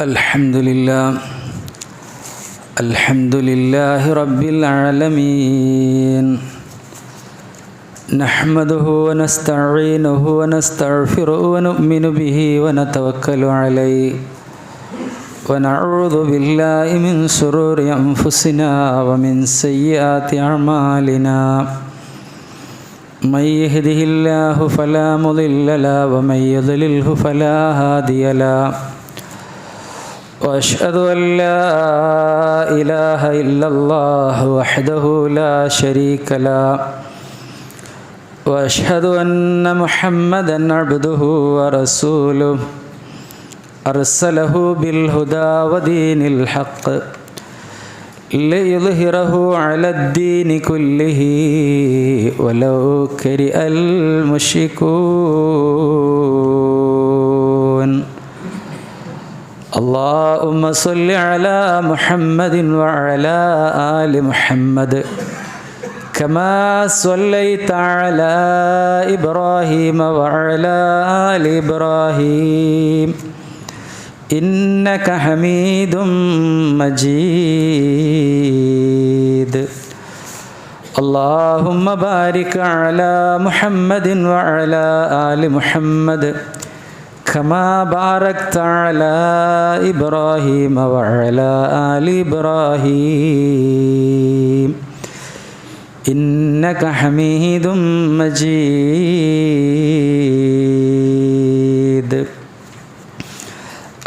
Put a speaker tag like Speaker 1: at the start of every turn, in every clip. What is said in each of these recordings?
Speaker 1: Alhamdulillah Rabbil Alameen. Nahmaduhu wa nasta'inuhu wa nastaghfiruhu wa nu'minu bihi wa natawakkalu alayhi wa na'udhu billahi min shururi anfusina wa min sayyiati a'malina. Man yahdihillahu fala mudilla lahu wa man yudlilhu fala hadiya lahu. وأشهد أن لا إله إلا الله وحده لا شريك له وأشهد أن محمدا عبده ورسوله أرسله بالهدى ودين الحق ليظهره على الدين كله ولو كره المشركون. اللهم صل على محمد وعلى آل محمد كما صليت على إبراهيم وعلى آل إبراهيم إنك حميد مجيد. اللهم بارك على محمد وعلى آل محمد كما باركت على إبراهيم وعلى آل إبراهيم إنك حميد مجيد.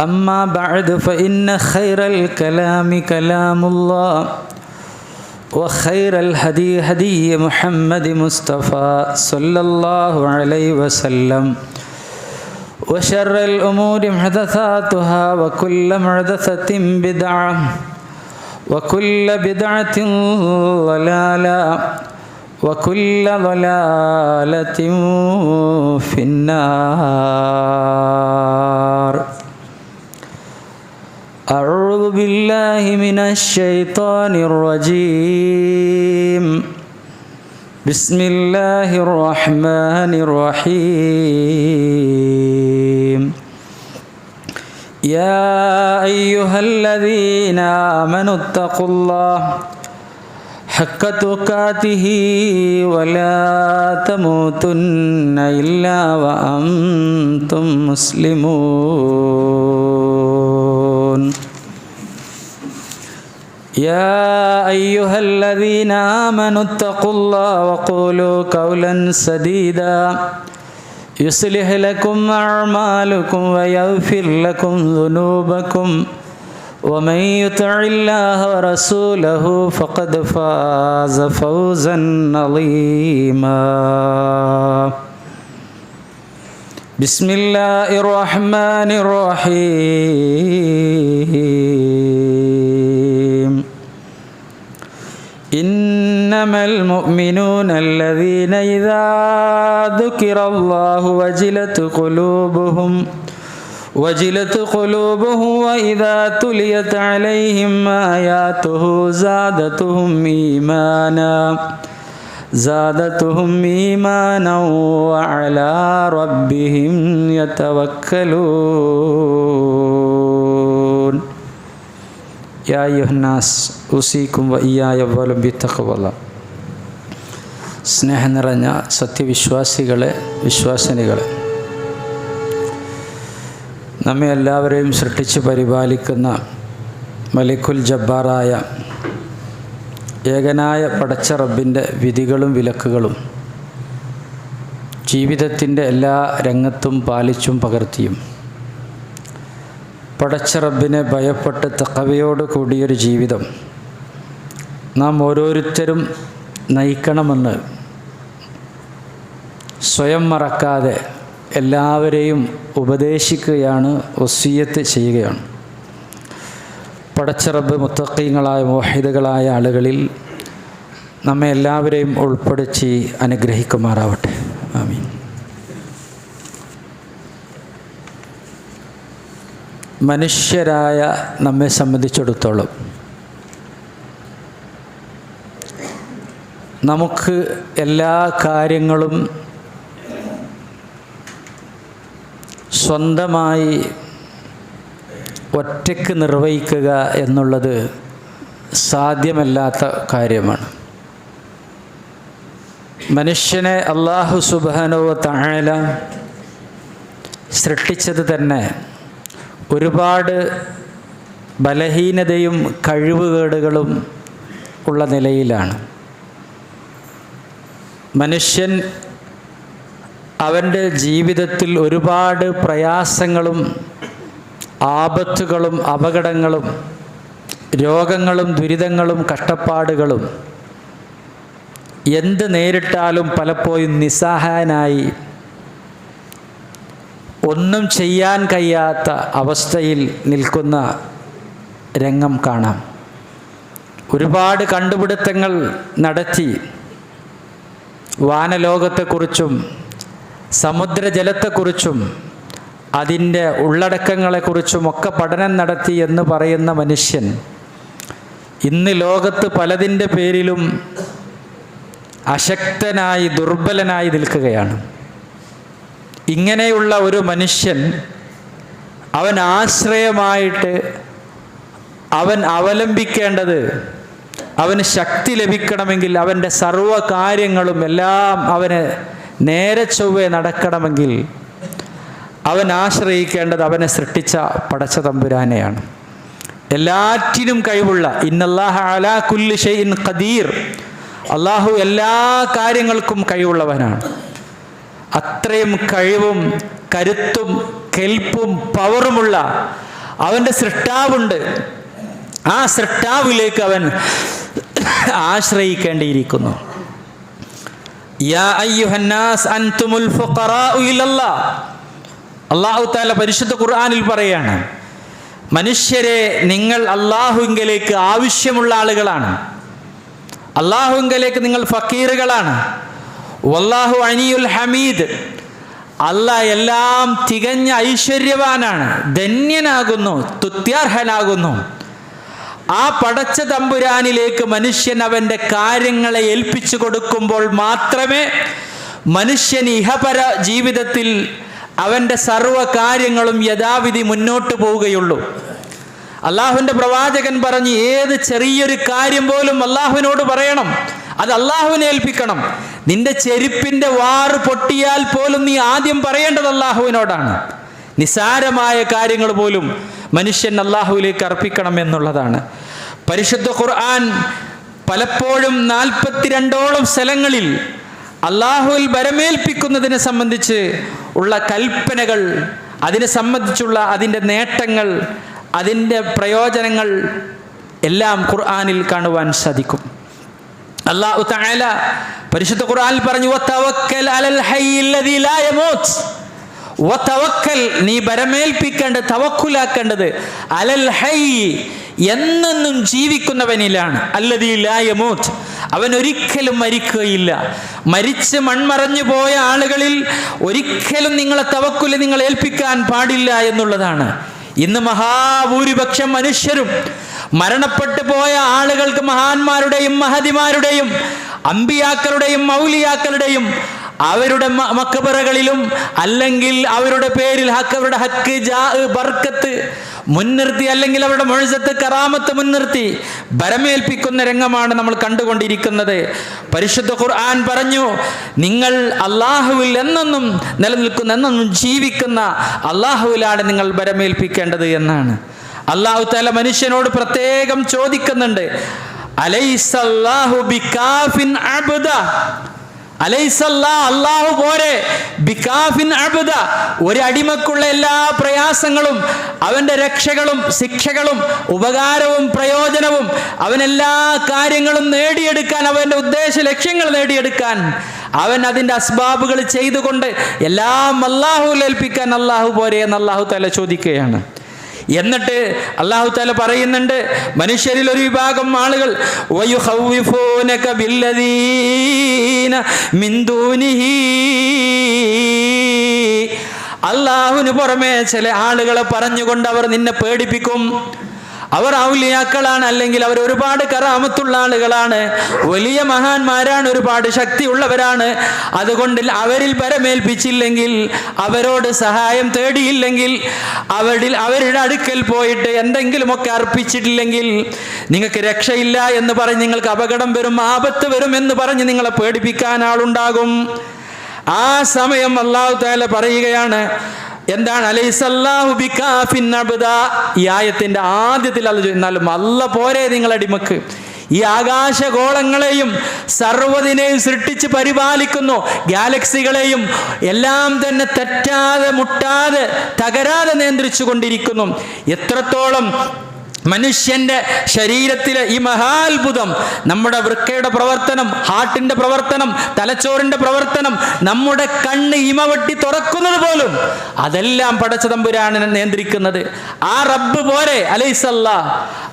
Speaker 1: أما بعد فإن خير الكلام كلام الله وخير الهدي هدي محمد مصطفى صلى الله عليه وسلم وشر الأمور محدثاتها وكل محدثة بدعة وكل بدعة ضلالة وكل ضلالة في النار. أعوذ بالله من الشيطان الرجيم. بسم الله الرحمن الرحيم. يا أيها الذين آمنوا اتقوا الله حق تقاته ولا تموتن إلا وأنتم مسلمون. يا أيها الذين آمنوا اتقوا الله وقولوا قولا سديدا يصلح لكم أعمالكم ويغفر لكم ذنوبكم ومن يطع الله ورسوله فقد فاز فوزا عظيما. بسم الله الرحمن الرحيم. إنما المؤمنون الذين إذا ذكر الله وجلت قلوبهم وإذا تليت عليهم آياته زادتهم إيمانا وعلى ربهم يتوكلون. يا أيها الناس أوصيكم وإياي أولا بتقوى الله. സ്നേഹം നിറഞ്ഞ സത്യവിശ്വാസികളെ, വിശ്വാസിനികളെ, നമ്മെ എല്ലാവരെയും സൃഷ്ടിച്ച് പരിപാലിക്കുന്ന മലിക്കുൽ ജബ്ബാറായ ഏകനായ പടച്ച റബ്ബിൻ്റെ വിധികളും വിലക്കുകളും ജീവിതത്തിൻ്റെ എല്ലാ രംഗത്തും പാലിച്ചും പകർത്തിയും പടച്ച റബ്ബിനെ ഭയപ്പെട്ട് തഖ്വയോട് കൂടിയൊരു ജീവിതം നാം ഓരോരുത്തരും നയിക്കണമെന്ന് സ്വയം മറക്കാതെ എല്ലാവരെയും ഉപദേശിക്കുകയാണ്, വസിയ്യത്ത് ചെയ്യുകയാണ്. പടച്ച റബ്ബ് മുത്തഖീങ്ങളായ മുവഹിദുകളായ ആളുകളിൽ നമ്മെ എല്ലാവരെയും ഉൾപ്പെടുത്തി അനുഗ്രഹിക്കുമാറാവട്ടെ. ആമീൻ. മനുഷ്യരായ നമ്മെ സംബന്ധിച്ചിടത്തോളം നമുക്ക് എല്ലാ കാര്യങ്ങളും സ്വന്തമായി ഒറ്റയ്ക്ക് നിർവഹിക്കുക എന്നുള്ളത് സാധ്യമല്ലാത്ത കാര്യമാണ്. മനുഷ്യനെ അല്ലാഹു സുബ്ഹാനഹു വ തആല സൃഷ്ടിച്ചത് തന്നെ ഒരുപാട് ബലഹീനതയും കഴിവുകേടുകളും ഉള്ള നിലയിലാണ്. മനുഷ്യൻ അവൻ്റെ ജീവിതത്തിൽ ഒരുപാട് പ്രയാസങ്ങളും ആപത്തുകളും അപകടങ്ങളും രോഗങ്ങളും ദുരിതങ്ങളും കഷ്ടപ്പാടുകളും എന്ത് നേരിട്ടാലും പലപ്പോഴും നിസ്സഹായനായി ഒന്നും ചെയ്യാൻ കഴിയാത്ത അവസ്ഥയിൽ നിൽക്കുന്ന രംഗം കാണാം. ഒരുപാട് കണ്ടുപിടുത്തങ്ങൾ നടത്തി വാനലോകത്തെക്കുറിച്ചും സമുദ്രജലത്തെക്കുറിച്ചും അതിൻ്റെ ഉള്ളടക്കങ്ങളെക്കുറിച്ചുമൊക്കെ പഠനം നടത്തി എന്ന് പറയുന്ന മനുഷ്യൻ ഇന്ന് ലോകത്ത് പലതിൻ്റെ പേരിലും അശക്തനായി ദുർബലനായി നിൽക്കുകയാണ്. ഇങ്ങനെയുള്ള ഒരു മനുഷ്യൻ അവൻ ആശ്രയമായിട്ട് അവൻ അവലംബിക്കേണ്ടത്, അവന് ശക്തി ലഭിക്കണമെങ്കിൽ, അവൻ്റെ സർവ്വ കാര്യങ്ങളും എല്ലാം അവന് നേരെ ചൊവ്വേ നടക്കണമെങ്കിൽ അവൻ ആശ്രയിക്കേണ്ടത് അവനെ സൃഷ്ടിച്ച പടച്ച തമ്പുരാനെയാണ്. എല്ലാറ്റിനും കഴിവുള്ള ഇന്നല്ലാഹ അലാ കുല്ലി ഷൈഇൻ ഖദീർ, അള്ളാഹു എല്ലാ കാര്യങ്ങൾക്കും കഴിവുള്ളവനാണ്. അത്രയും കഴിവും കരുത്തും കെൽപ്പും പവറുമുള്ള അവൻ്റെ സൃഷ്ടാവുണ്ട്. ആ സൃഷ്ടാവിലേക്ക് അവൻ ആശ്രയിക്കേണ്ടിയിരിക്കുന്നു. യാ അയ്യുഹന്നാസ് അൻതുമുൽ ഫുഖറാഉ ഇലല്ലാഹ്, അല്ലാഹു തആല പരിശുദ്ധ ഖുർആനിൽ പറയാണ്, മനുഷ്യരെ നിങ്ങൾ അല്ലാഹുവിങ്കലേക്ക് ആവശ്യമുള്ള ആളുകളാണ്, അല്ലാഹുവിങ്കലേക്ക് നിങ്ങൾ ഫക്കീറുകളാണ്. വല്ലാഹു അനിയുൽ ഹമീദ്, അല്ലാഹ് എല്ലാം തികഞ്ഞ ഐശ്വര്യവാനാണ്, ധന്യനാകുന്നു, തുത്യാർഹനാകുന്നു. ആ പടച്ച തമ്പുരാനിലേക്ക് മനുഷ്യൻ അവൻ്റെ കാര്യങ്ങളെ ഏൽപ്പിച്ചു കൊടുക്കുമ്പോൾ മാത്രമേ മനുഷ്യൻ ഇഹപര ജീവിതത്തിൽ അവൻ്റെ സർവ്വ കാര്യങ്ങളും യഥാവിധി മുന്നോട്ട് പോവുകയുള്ളൂ. അള്ളാഹുവിൻ്റെ പ്രവാചകൻ പറഞ്ഞു, ഏത് ചെറിയൊരു കാര്യം പോലും അള്ളാഹുവിനോട് പറയണം, അത് അള്ളാഹുവിനെ ഏൽപ്പിക്കണം. നിന്റെ ചെരുപ്പിൻ്റെ വാറ് പൊട്ടിയാൽ പോലും നീ ആദ്യം പറയേണ്ടത് അള്ളാഹുവിനോടാണ്. നിസാരമായ കാര്യങ്ങൾ പോലും മനുഷ്യൻ അള്ളാഹുവിലേക്ക് അർപ്പിക്കണം എന്നുള്ളതാണ്. പരിശുദ്ധ ഖുർആൻ പലപ്പോഴും 42ഓളം സ്ഥലങ്ങളിൽ അള്ളാഹുവിൽ ബരമേൽപ്പിക്കുന്നതിനെ സംബന്ധിച്ച് ഉള്ള കൽപ്പനകൾ, അതിനെ സംബന്ധിച്ചുള്ള അതിൻ്റെ നേട്ടങ്ങൾ, അതിൻ്റെ പ്രയോജനങ്ങൾ എല്ലാം ഖുർആനിൽ കാണുവാൻ സാധിക്കും. അല്ലാഹു തആല പരിശുദ്ധ ഖുർആനിൽ പറഞ്ഞു, വതവക്കൽ അലൽ ഹയ്യിൽ ലദീ ലാ യമൂത്ത്. വതവക്കൽ, നീ ബരമേൽപ്പിക്കേണ്ടത്, തവക്കുലാക്കേണ്ടത് അലൽ ഹയ്യ്, എന്നെന്നും ജീവിക്കുന്നവനിലാണ്. അല്ലദീ ലാ യമൂത്ത്, അവൻ ഒരിക്കലും മരിക്കുകയില്ല. മരിച്ച് മൺമറഞ്ഞു പോയ ആളുകളിൽ ഒരിക്കലും നിങ്ങളെ തവക്കുല് നിങ്ങൾ ഏൽപ്പിക്കാൻ പാടില്ല എന്നുള്ളതാണ്. ഇന്ന് മഹാഭൂരിപക്ഷം മനുഷ്യരും മരണപ്പെട്ടു പോയ ആളുകൾക്ക് മഹാന്മാരുടെയും മഹതിമാരുടെയും അമ്പിയാക്കളുടെയും മൗലിയാക്കളുടെയും അവരുടെ മക്ബറകളിലും അല്ലെങ്കിൽ അവരുടെ പേരിൽ അവരുടെ ഹക്ക് ജാ ബർക്കത്ത് മുൻനിർത്തി, അല്ലെങ്കിൽ അവരുടെ മുഅ്ജിസത്ത് കറാമത്ത് മുൻനിർത്തി ബരമേൽപ്പിക്കുന്ന രംഗമാണ് നമ്മൾ കണ്ടുകൊണ്ടിരിക്കുന്നത്. പരിശുദ്ധ ഖുർആൻ പറഞ്ഞു, നിങ്ങൾ അള്ളാഹുവിൽ എന്നെന്നും നിലനിൽക്കുന്ന, എന്നെന്നും ജീവിക്കുന്ന അള്ളാഹുവിലാണ് നിങ്ങൾ ബരമേൽപ്പിക്കേണ്ടത് എന്നാണ്. അല്ലാഹു തആല മനുഷ്യനോട് പ്രത്യേകം ചോദിക്കുന്നുണ്ട്, അലൈസല്ലാഹു ബികാഫിൻ അബ്ദ, അല്ലാഹു പോരെ ബികാഫിൻ അബ്ദ, ഒരു അടിമക്കുള്ള എല്ലാ പ്രയാസങ്ങളും അവൻ്റെ രക്ഷകളും ശിക്ഷകളും ഉപകാരവും പ്രയോജനവും അവനെല്ലാ കാര്യങ്ങളും നേടിയെടുക്കാൻ, അവൻ്റെ ഉദ്ദേശ ലക്ഷ്യങ്ങൾ നേടിയെടുക്കാൻ അവൻ അതിൻ്റെ അസ്ബാബുകൾ ചെയ്തുകൊണ്ട് എല്ലാം അല്ലാഹുവിൽ ഏൽപ്പിക്കാൻ അല്ലാഹു പോരെ എന്ന് അല്ലാഹു തആല ചോദിക്കുകയാണ്. എന്നിട്ട് അല്ലാഹു തആല പറയുന്നുണ്ട്, മനുഷ്യരിൽ ഒരു വിഭാഗം ആളുകൾ വയുഖവ്വിഫൂനക ബില്ലദീന മിൻ ദൂനിഹി, അല്ലാഹുവിന് പുറമെ ചില ആളുകളെ പറഞ്ഞുകൊണ്ട് അവർ നിന്നെ പേടിപ്പിക്കും. അവർ ഔലിയാക്കളാണ്, അല്ലെങ്കിൽ അവർ ഒരുപാട് കറാമത്തുള്ള ആളുകളാണ്, വലിയ മഹാന്മാരാണ്, ഒരുപാട് ശക്തിയുള്ളവരാണ്. അതുകൊണ്ട് അവരിൽ പരമേൽപ്പിച്ചില്ലെങ്കിൽ, അവരോട് സഹായം തേടിയില്ലെങ്കിൽ, അവരുടെ അടുക്കൽ പോയിട്ട് എന്തെങ്കിലുമൊക്കെ അർപ്പിച്ചിട്ടില്ലെങ്കിൽ നിങ്ങൾക്ക് രക്ഷയില്ല എന്ന് പറഞ്ഞ്, നിങ്ങൾക്ക് അപകടം വരും, ആപത്ത് വരും എന്ന് പറഞ്ഞ് നിങ്ങളെ പേടിപ്പിക്കാൻ ആളുണ്ടാകും. ആ സമയം അല്ലാഹു തആല പറയുകയാണ്, എന്താണ്? അലൈസല്ലാഹു ബികാഫിൻ അബ്ദ. ഈ ആയത്തിന്റെ ആദ്യത്തിൽ അല്ലാഹു എന്നാലും അല്ല പോരെ നിങ്ങളടിമക്ക്? ഈ ആകാശഗോളങ്ങളെയും സർവ്വതിനെയും സൃഷ്ടിച്ച് പരിപാലിക്കുന്നു, ഗാലക്സികളെയും എല്ലാം തന്നെ തെറ്റാതെ മുട്ടാതെ തകരാതെ നിയന്ത്രിച്ചു കൊണ്ടിരിക്കുന്നു. എത്രത്തോളം മനുഷ്യന്റെ ശരീരത്തിലെ ഈ മഹാത്ഭുതം, നമ്മുടെ വൃക്കയുടെ പ്രവർത്തനം, ഹാർട്ടിന്റെ പ്രവർത്തനം, തലച്ചോറിന്റെ പ്രവർത്തനം, നമ്മുടെ കണ്ണ് ഇമവെട്ടി തുറക്കുന്നത് പോലും അതെല്ലാം പടച്ച തമ്പുരാണ് നിയന്ത്രിക്കുന്നത്. ആ റബ്ബ് പോരെ?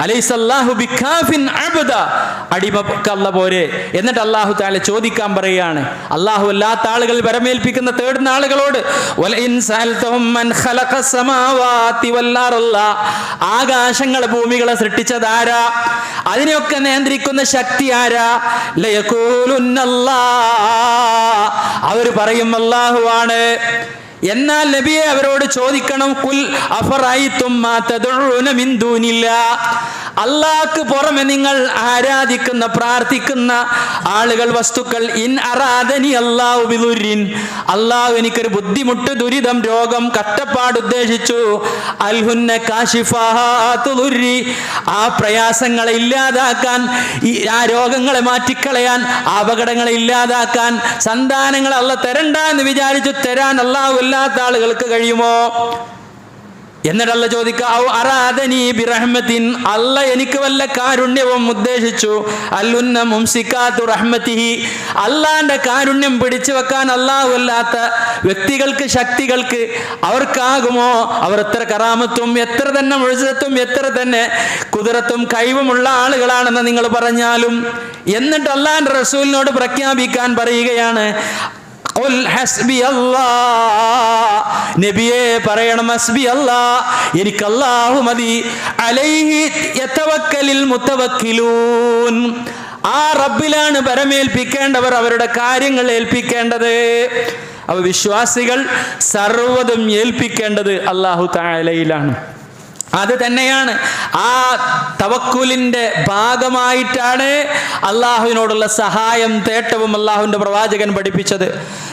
Speaker 1: അലൈസല്ലാഹു ബികാഫിൻ അബ്ദ. അടിമക്കല്ല പോരെ? എന്നിട്ട് അല്ലാഹു തആല ചോദിക്കാൻ പറയുകയാണ്, അല്ലാഹു അല്ലാത്ത ആളുകൾ പരമേൽപ്പിക്കുന്ന തേടുന്ന ആളുകളോട്, വലഇൻ സഅൽതഹും മൻ ഖലഖസ് സമാവാതി വൽ അർള. ആകാശങ്ങളെ ഭൂമികളെ സൃഷ്ടിച്ചതാരാ? അതിനെയൊക്കെ നിയന്ത്രിക്കുന്ന ശക്തി ആരാ? ലയഖൂലുന്നല്ലാഹ്. അവർ പറയും അല്ലാഹുവാണ്. എന്നാൽ നബിയെ അവരോട് ചോദിക്കണം, കുൽ അഫറൈതും മാ തദഊന മിൻ ദൂനില്ലാഹ്. അല്ലാഹ്ക്ക് പുറമെ നിങ്ങൾ ആരാധിക്കുന്ന പ്രാർത്ഥിക്കുന്ന ആളുകൾ, വസ്തുക്കൾ, ഇൻ അറാദനി അല്ലാഹു ബിദുരിൻ. അല്ലാഹു എനിക്കൊരു ബുദ്ധിമുട്ട്, ദുരിതം, രോഗം, കഷ്ടപ്പാട് ഉദ്ദേശിച്ചു, അൽഹുന്ന കാശിഫാതു ദുരി. ആ പ്രയാസങ്ങളെ ഇല്ലാതാക്കാൻ, ആ രോഗങ്ങളെ മാറ്റിക്കളയാൻ, അപകടങ്ങളെ ഇല്ലാതാക്കാൻ, സന്താനങ്ങളെ അല്ലാഹ് തരണ്ട എന്ന് വിചാരിച്ചു തരാൻ അല്ലാഹു അല്ലാത്ത ആളുകൾക്ക് കഴിയുമോ? എന്നിട്ടല്ല ചോദിക്കുക, അറാദനി ബിറഹ്മത്തിൻ. അല്ല എനിക്ക് വല്ല കാരുണ്യവും ഉദ്ദേശിച്ചു, അല്ലുന്ന മുംസിക്കാത്തു റഹ്മത്തിഹി. അള്ളാന്റെ കാരുണ്യം പിടിച്ചു വെക്കാൻ അല്ലാഹു അല്ലാത്ത വ്യക്തികൾക്ക്, ശക്തികൾക്ക് അവർക്കാകുമോ? അവർ എത്ര കറാമത്തും എത്ര തന്നെ മുഅ്ജിസത്തും എത്ര തന്നെ കുദറത്തും കഴിവുമുള്ള ആളുകളാണെന്ന് നിങ്ങൾ പറഞ്ഞാലും, എന്നിട്ട് അള്ളാന്റെ റസൂലിനോട് പ്രഖ്യാപിക്കാൻ പറയുകയാണ്, ഖുൽ ഹസ്ബി അല്ലാഹ്. നബിയെ പറയണം, ഹസ്ബി അല്ലാഹ്, എനിക്ക് അല്ലാഹു മതി. അലൈഹി യതവക്കലിൽ മുതവക്കിലൂൻ. ആ റബ്ബിലാണ് പരമേൽപ്പിക്കേണ്ടവർ അവരുടെ കാര്യങ്ങൾ ഏൽപ്പിക്കേണ്ടത്. അവ വിശ്വാസികൾ സർവ്വതും ഏൽപ്പിക്കേണ്ടത് അല്ലാഹു തആലയിലാണ്. അത് തന്നെയാണ് ആ തവക്കുലിന്റെ ഭാഗമായിട്ടാണ് അള്ളാഹുവിനോടുള്ള സഹായം തേട്ടവും അള്ളാഹുവിന്റെ പ്രവാചകൻ പഠിപ്പിച്ചത്.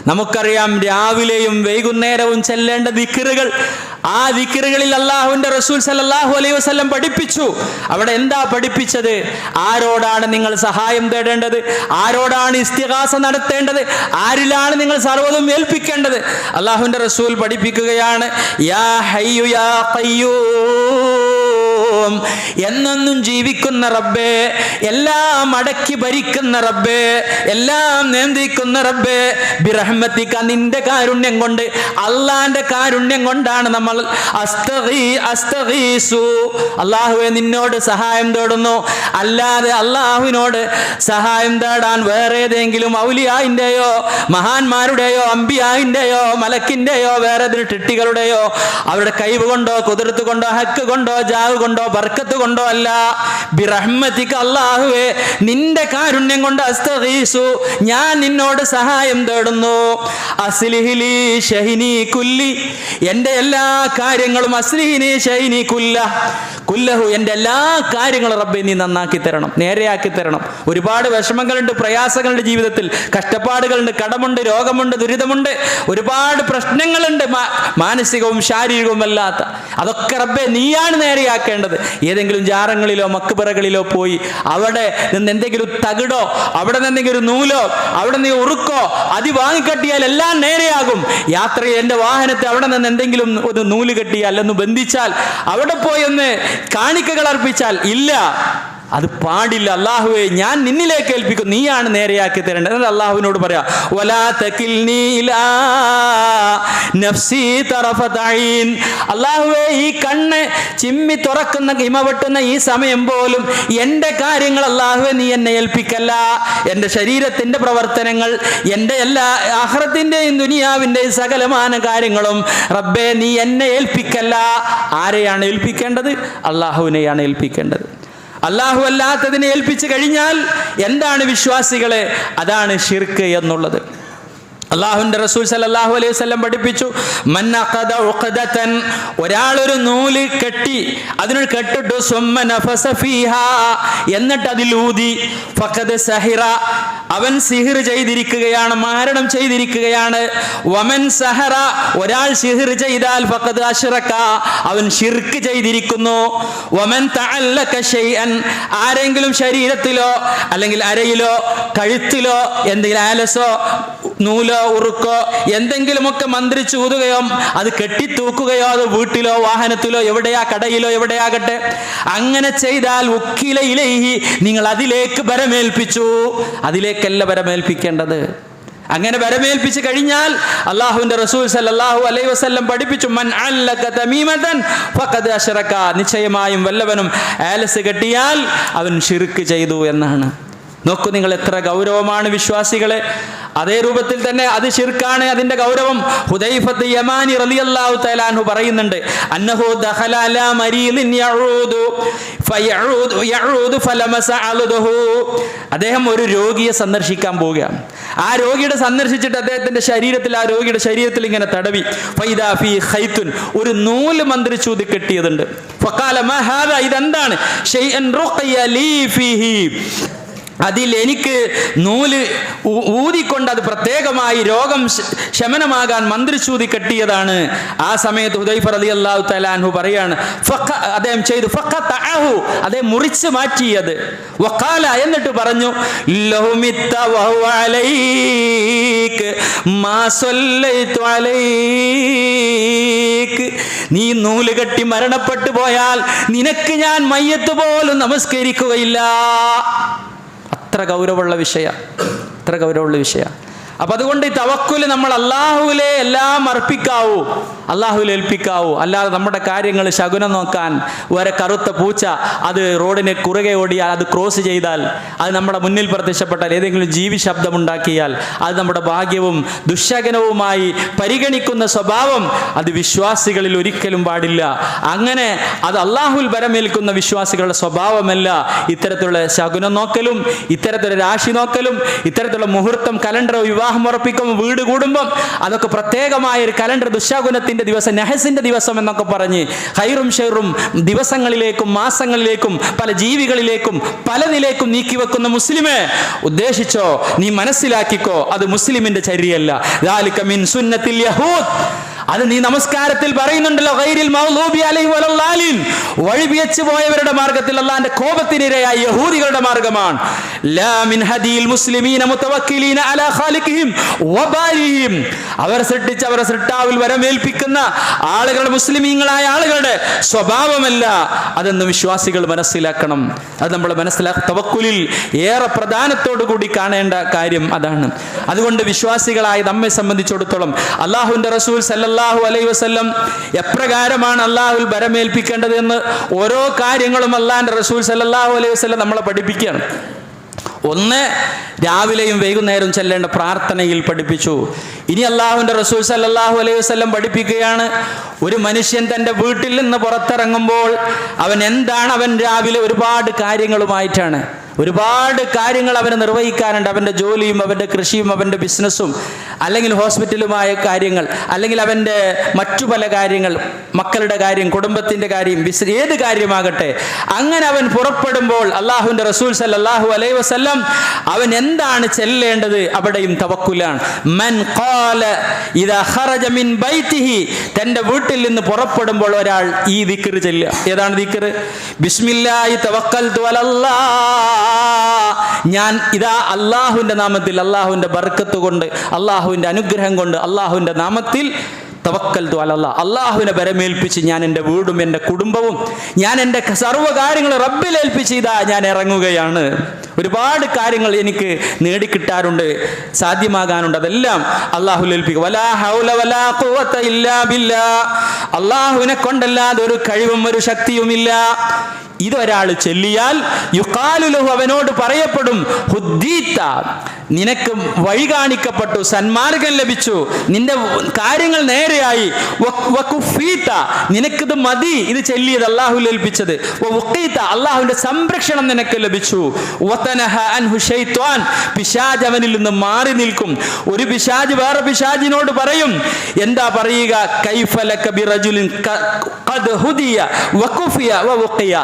Speaker 1: നമുക്കറിയാം, രാവിലെയും വൈകുന്നേരവും ചെല്ലേണ്ട ദിക്റുകൾ, ആ ദിക്റുകളിൽ അള്ളാഹുവിന്റെ റസൂൽ സല്ലല്ലാഹു അലൈഹി വസല്ലം പഠിപ്പിച്ചു. അവിടെ എന്താ പഠിപ്പിച്ചത്? ആരോടാണ് നിങ്ങൾ സഹായം തേടേണ്ടത്? ആരോടാണ് ഇസ്തിഗാസ നടത്തേണ്ടത്? ആരിലാണ് നിങ്ങൾ സർവ്വതും ഏൽപ്പിക്കേണ്ടത്? അള്ളാഹുവിന്റെ റസൂൽ പഠിപ്പിക്കുകയാണ്, യാ ഹയ്യു യാ ഖയ്യൂം. എന്നെന്നും ജീവിക്കുന്ന റബ്ബേ, എല്ലാം അടക്കി ഭരിക്കുന്ന റബ്ബേ, എല്ലാം നിയന്ത്രിക്കുന്ന റബ്ബേ, ബിറഹ്മതിക, നിന്റെ കാരുണ്യം കൊണ്ട്, അള്ളാന്റെ കാരുണ്യം കൊണ്ടാണ് നമ്മൾ അസ്തഗീസു, അല്ലാഹുവേ നിന്നോട് സഹായം തേടുന്നു. അല്ലാതെ അള്ളാഹുവിനോട് സഹായം തേടാൻ വേറെ ഏതെങ്കിലും ഔലിയായിന്റെയോ മഹാന്മാരുടെയോ അംബിയായിന്റെയോ മലക്കിന്റെയോ വേറെ ടിട്ടികളുടെയോ അവരുടെ കഴിവ് കൊണ്ടോ കുതിർത്ത് കൊണ്ടോ ഹക്ക് കൊണ്ടോ ജാവ് കൊണ്ടോ ബർക്കത്ത് കൊണ്ടോ അല്ല. ബിറഹ്മതിക, അല്ലാഹുവേ നിന്റെ കാരുണ്യം കൊണ്ട് അസ്തഗീസു, ഞാൻ നിന്നോട് സഹായം തേടുന്നു. അസ്ലിഹിലി ഷഹിനി കുല്ലി, എൻ്റെ എല്ലാ കാര്യങ്ങളും, അസ്ലിഹിനി ഷഹിനി കുല്ലഹു, എൻ്റെ എല്ലാ കാര്യങ്ങളും റബ്ബേ നീ നന്നാക്കി തരണം, നേരെയാക്കി തരണം. ഒരുപാട് വിഷമങ്ങളുണ്ട്, പ്രയാസങ്ങളുണ്ട്, ജീവിതത്തിൽ കഷ്ടപ്പാടുകളുണ്ട്, കടമുണ്ട്, രോഗമുണ്ട്, ദുരിതമുണ്ട്, ഒരുപാട് പ്രശ്നങ്ങളുണ്ട്, മാനസികവും ശാരീരികവും അല്ലാത്ത. അതൊക്കെ റബ്ബേ നീയാണ് നേരെയാക്കേണ്ടത്. ഏതെങ്കിലും ജാറങ്ങളിലോ മക്ബറകളിലോ പോയി അവിടെ നിന്ന് എന്തെങ്കിലും തകിടോ, അവിടെ നിന്ന് എന്തെങ്കിലും നൂലോ, അവിടെ നിന്ന് ഉറുക്കോ അതി വാങ്ങിക്കട്ടിയാൽ എല്ലാം നേരെയാകും. യാത്രയിൽ എൻ്റെ വാഹനത്തെ അവിടെ നിന്ന് എന്തെങ്കിലും ഒരു നൂല് കെട്ടിയാൽ, ഒന്ന് ബന്ധിച്ചാൽ, അവിടെ പോയി ഒന്ന് കാണിക്കകൾ അർപ്പിച്ചാൽ, ഇല്ല, അത് പാടില്ല. അല്ലാഹുവേ ഞാൻ നിന്നിലേക്ക് ഏൽപ്പിക്കും, നീയാണ് നേരെയാക്കി തരേണ്ടത്. അല്ലാഹുവിനോട് പറയാ, വലാ തകിൽനി ഇലാ നഫ്സി തറഫത ഐൻ. അല്ലാഹുവേ, ഈ കണ്ണ് ചിമ്മി തുറക്കുന്ന ഇമ വെട്ടുന്ന ഈ സമയം പോലും എൻ്റെ കാര്യങ്ങൾ അല്ലാഹുവേ നീ എന്നെ ഏൽപ്പിക്കല്ല. എൻ്റെ ശരീരത്തിൻ്റെ പ്രവർത്തനങ്ങൾ, എൻ്റെ എല്ലാ ആഖിറത്തിൻ്റെയും ദുനിയാവിൻ്റെയും സകലമാന കാര്യങ്ങളും റബ്ബേ നീ എന്നെ ഏൽപ്പിക്കല്ല. ആരെയാണ് ഏൽപ്പിക്കേണ്ടത്? അല്ലാഹുവിനെയാണ് ഏൽപ്പിക്കേണ്ടത്. അല്ലാഹു അല്ലാത്തതിനെ ഏൽപ്പിച്ചു കഴിഞ്ഞാൽ എന്താണ് വിശ്വാസികളെ? അതാണ് ശിർക്ക് എന്നുള്ളത്. അല്ലാഹുവിൻ്റെ റസൂൽ സല്ലല്ലാഹു അലൈഹി വസല്ലം പഠിപ്പിച്ചു, മൻ അഖദ ഉഖദതൻ, ഒരാളൊരു നൂല് കെട്ടി, അതിനൊരു കെട്ടിട്ടു, സുമ്മ നഫസ ഫീഹാ, എന്നിട്ട് അതിൽ ഊതി, ഫഖദ് സഹിറ, അവൻ സിഹിർ ചെയ്തിരിക്കുകയാണ്, മാരണം ചെയ്തിരിക്കുകയാണ്. വമൻ സഹറ, ഒരാൾ സിഹിർ ചെയ്താൽ ഫഖദ് അശ്റക, അവൻ ശിർക്ക് ചെയ്തിരിക്കുന്നു. വമൻ തഅല്ലക ശൈഅൻ, ആരെങ്കിലും ശരീരത്തിലോ അല്ലെങ്കിൽ അരയിലോ കഴുത്തിലോ എന്തെങ്കിലും ആലസോ നൂലോ ഉറുക്കോ എന്തെങ്കിലുമൊക്കെ മന്ത്രിച്ച് ഊതുകയോ അത് കെട്ടിത്തൂക്കുകയോ അത് വീട്ടിലോ വാഹനത്തിലോ എവിടെയാ കടയിലോ എവിടെയാകട്ടെ, അങ്ങനെ ചെയ്താൽ ഉക്കില ഇലൈഹി, നിങ്ങൾ അതിലേക്ക് ബരമേൽപ്പിച്ചു. അതിലേക്കല്ല ബരമേൽപ്പിക്കേണ്ടത്. അങ്ങനെ ബരമേൽപ്പിച്ചു കഴിഞ്ഞാൽ അല്ലാഹുവിൻ്റെ റസൂൽ സല്ലല്ലാഹു അലൈഹി വസല്ലം പഠിപ്പിച്ചു, മൻ അല്ലക തമീമതൻ ഫഖദ് അശ്റക, നിശ്ചയമായും വല്ലവനും ആലസ് കെട്ടിയാൽ അവൻ ശിർക്ക് ചെയ്തു എന്നാണ്. നോക്കൂ നിങ്ങൾ, എത്ര ഗൗരവമാണ് വിശ്വാസികളെ. അതേ രൂപത്തിൽ തന്നെ അത് ശിർക്കാണ്, അതിന്റെ ഗൗരവം. ഹുദൈഫത്ത് യമാനി റളിയല്ലാഹു തആല അൻഹു പറയുന്നുണ്ട്, അന്നഹു ദഖല അലാ മരീദിൻ യഊദു ഫലമസ അലദഹു. അദ്ദേഹം ഒരു രോഗിയെ സന്ദർശിക്കാൻ പോവുകയാണ്. ആ രോഗിയുടെ സന്ദർശിച്ചിട്ട് അദ്ദേഹത്തിന്റെ ശരീരത്തിൽ, ആ രോഗിയുടെ ശരീരത്തിൽ ഇങ്ങനെ തടവി, ഫൈദാ ഫീ ഖൈതുൻ, ഒരു നൂല് മന്ത്രിച്ചൂതി കെട്ടിയതുണ്ട്. ഫഖാല മാ ഹാദാ, ഇതെന്താണ്? ഷൈഅൻ റുഖിയ ലീ ഫീഹി, അതിൽ എനിക്ക് നൂല് ഊതിക്കൊണ്ട് അത് പ്രത്യേകമായി രോഗം ശമനമാകാൻ മന്ത്രിച്ചൂതി കെട്ടിയതാണ്. ആ സമയത്ത് ഹുദൈഫ റളിയല്ലാഹു തആല അൻഹു പറയാണ്, അദ്ദേഹം ചെയ്തു, ഫഖതഅഹു, അദ്ദേഹം മുറിച്ച് മാറ്റിയത്. വഖാല, എന്നിട്ട് പറഞ്ഞു, ലഹുമിത്ത വഹുവ അലൈക മാ സല്ലൈതു അലൈക, നീ നൂല് കെട്ടി മരണപ്പെട്ടു പോയാൽ നിനക്ക് ഞാൻ മയ്യത്ത് പോലും നമസ്കരിക്കുകയില്ല. അത്ര ഗൗരവമുള്ള വിഷയം, അത്ര ഗൗരവമുള്ള വിഷയം. അപ്പം അതുകൊണ്ട് ഈ തവക്കുൽ നമ്മൾ അല്ലാഹുവിലെ എല്ലാം അർപ്പിക്കാവൂ, അല്ലാഹുവിൽ ഏൽപ്പിക്കാവൂ. അല്ലാതെ നമ്മുടെ കാര്യങ്ങൾ ശകുനം നോക്കാൻ വേറെ കറുത്ത പൂച്ച അത് റോഡിന് കുറുകെ ഓടിയാൽ, അത് ക്രോസ് ചെയ്താൽ, അത് നമ്മുടെ മുന്നിൽ പ്രത്യക്ഷപ്പെട്ടാൽ, ഏതെങ്കിലും ജീവി ശബ്ദമുണ്ടാക്കിയാൽ അത് നമ്മുടെ ഭാഗ്യവും ദുശ്ശകനവുമായി പരിഗണിക്കുന്ന സ്വഭാവം അത് വിശ്വാസികളിൽ ഒരിക്കലും പാടില്ല. അങ്ങനെ അത് അല്ലാഹുവിൽ ബരമേൽക്കുന്ന വിശ്വാസികളുടെ സ്വഭാവമല്ല ഇത്തരത്തിലുള്ള ശകുനം നോക്കലും, ഇത്തരത്തിലുള്ള രാശി നോക്കലും, ഇത്തരത്തിലുള്ള മുഹൂർത്തം, കലണ്ടർ, വിവാഹം ഉറപ്പിക്കുമ്പോൾ, വീട് കൂടുമ്പം അതൊക്കെ പ്രത്യേകമായ ഒരു കലണ്ടർ, ദുശ്ശകുനത്തിന്റെ ദിവസം, നഹസിന്റെ ദിവസം എന്നൊക്കെ പറഞ്ഞ് ഖൈറും ഷെറും ദിവസങ്ങളിലേക്കും മാസങ്ങളിലേക്കും പല ജീവികളിലേക്കും പലതിലേക്കും നീക്കിവെക്കുന്ന മുസ്ലിമെ ഉദ്ദേശിച്ചോ, നീ മനസ്സിലാക്കിക്കോ, അത് മുസ്ലിമിന്റെ ചര്യയല്ല. ദാലിക മിൻ സുന്നത്തിൽ യഹൂദ്, അത് നീ നമസ്കാരത്തിൽ പറയുന്നുണ്ടല്ലോ, ഗൈരിൽ മഗ്ദൂബി അലൈഹിം വലല്ലാലിൻ, വഴിപിഴച്ചു പോയവരുടെ മാർഗത്തിൽ അല്ലാഹുവിന്റെ കോപത്തിനിരയായ യഹൂദികളുടെ മാർഗമാണ്. ലാ മിൻ ഹദിയിൽ മുസ്ലിമീന മുതവക്കിലീന അലാ ഖാലിഖിഹിം വബാരിഹിം, അവർ സൃഷ്ടിച്ച അവരുടെ സൃഷ്ടാവിൽ വരമേൽപ്പിക്കുന്ന ആളുകളുടെ, മുസ്ലിമീങ്ങളായ ആളുകളുടെ സ്വഭാവമല്ല അതെന്ന് വിശ്വാസികൾ മനസ്സിലാക്കണം. അത് നമ്മൾ തവക്കുലിൽ ഏറെ പ്രധാനത്തോടു കൂടി കാണേണ്ട കാര്യം അതാണ്. അതുകൊണ്ട് വിശ്വാസികളായ നമ്മെ സംബന്ധിച്ചിടത്തോളം അല്ലാഹുവിന്റെ റസൂൽ സല്ലല്ലാഹു അലൈഹി വസല്ലം എപ്രകാരമാണ് അല്ലാഹുവിൽ ബരമേൽപ്പിക്കേണ്ടത് എന്ന് ഓരോ കാര്യങ്ങളും അല്ലാഹുവിന്റെ റസൂൽ സല്ലല്ലാഹു അലൈഹി വസല്ലം നമ്മളെ പഠിപ്പിക്കുകയാണ്. ഒന്ന്, രാവിലെയും വൈകുന്നേരവും ചെല്ലേണ്ട പ്രാർത്ഥനയിൽ പഠിപ്പിച്ചു. ഇനി അല്ലാഹുവിന്റെ റസൂൽ സല്ലല്ലാഹു അലൈഹി വസല്ലം പഠിപ്പിക്കുകയാണ്, ഒരു മനുഷ്യൻ തൻ്റെ വീട്ടിൽ നിന്ന് പുറത്തിറങ്ങുമ്പോൾ അവൻ എന്താണ്, അവൻ രാവിലെ ഒരുപാട് കാര്യങ്ങളുമായിട്ടാണ്, ഒരുപാട് കാര്യങ്ങൾ അവന് നിർവഹിക്കാനുണ്ട്. അവൻ്റെ ജോലിയും അവൻ്റെ കൃഷിയും അവൻ്റെ ബിസിനസ്സും അല്ലെങ്കിൽ ഹോസ്പിറ്റലുമായ കാര്യങ്ങൾ അല്ലെങ്കിൽ അവൻ്റെ മറ്റു പല കാര്യങ്ങൾ, മക്കളുടെ കാര്യം, കുടുംബത്തിൻ്റെ കാര്യം, ഏത് കാര്യമാകട്ടെ. അങ്ങനെ അവൻ പുറപ്പെടുമ്പോൾ അല്ലാഹുവിൻ്റെ റസൂൽ സല്ലല്ലാഹു അലൈഹി വസല്ലം അവൻ എന്താണ് ചെല്ലേണ്ടത്? അവിടെയും തവക്കുലാണ്. മൻ ഖാല ഇദാ ഖറജ മിൻ ബൈതിഹി, തൻ്റെ വീട്ടിൽ നിന്ന് പുറപ്പെടുമ്പോൾ ഒരാൾ ഈ ദിക്ർ ചെല്ലുക. ഏതാണ് ദിക്ർ? ബിസ്മില്ലാഹി തവക്കൽതു അലല്ലാഹ്, ഞാൻ ഇതാ അല്ലാഹുവിൻ്റെ നാമത്തിൽ, അല്ലാഹുവിൻ്റെ ബർക്കത്ത് കൊണ്ട്, അല്ലാഹുവിൻ്റെ അനുഗ്രഹം കൊണ്ട്, അല്ലാഹുവിൻ്റെ നാമത്തിൽ തവക്കൽതു അലല്ലാഹ്, അള്ളാഹുവിനെ ബരമേൽപ്പിച്ച് ഞാൻ എൻ്റെ വീടും എൻ്റെ കുടുംബവും ഞാൻ എൻ്റെ സർവ്വകാര്യങ്ങൾ റബ്ബിലേൽപ്പിച്ച് ഇതാ ഞാൻ ഇറങ്ങുകയാണ്. ഒരുപാട് കാര്യങ്ങൾ എനിക്ക് നേടിക്കിട്ടാറുണ്ട്, സാധ്യമാകാനുണ്ട്, അതെല്ലാം അള്ളാഹുവിൽ ഏൽപ്പിക്കുക. വലാ ഹൗല വലാ ഖുവത ഇല്ലാ ബില്ലാഹ്, അള്ളാഹുവിനെ കൊണ്ടല്ലാതെ ഒരു കഴിവും ഒരു ശക്തിയുമില്ല. ഇതൊരാൾ ചൊല്ലിയാൽ യുഖാലു ലഹു, അവനോട് പറയപ്പെടും, ഹുദ്ദീത, നിനക്ക് വഴി കാണിക്കപ്പെട്ടു, സന്മാർഗം ലഭിച്ചു, നിന്റെ കാര്യങ്ങൾ നേരെയായി, വകുഫീത, നിനക്കിത് മതി, ഇത് ചൊല്ലിയത് അള്ളാഹു ഏൽപ്പിച്ചത്, വഖീത, അള്ളാഹുവിന്റെ സംരക്ഷണം നിനക്ക് ലഭിച്ചു, വതനഹ അൻഹു ശൈത്വാൻ, പിശാച് അവനിൽ നിന്ന് മാറി നിൽക്കും. ഒരു പിശാച് വേറെ പിശാചിനോട് പറയും, എന്താ പറയുക, കൈഫ ലക ബിറജുലിൻ ഖദ് ഹുദിയ വകുഫിയ വവഖിയ,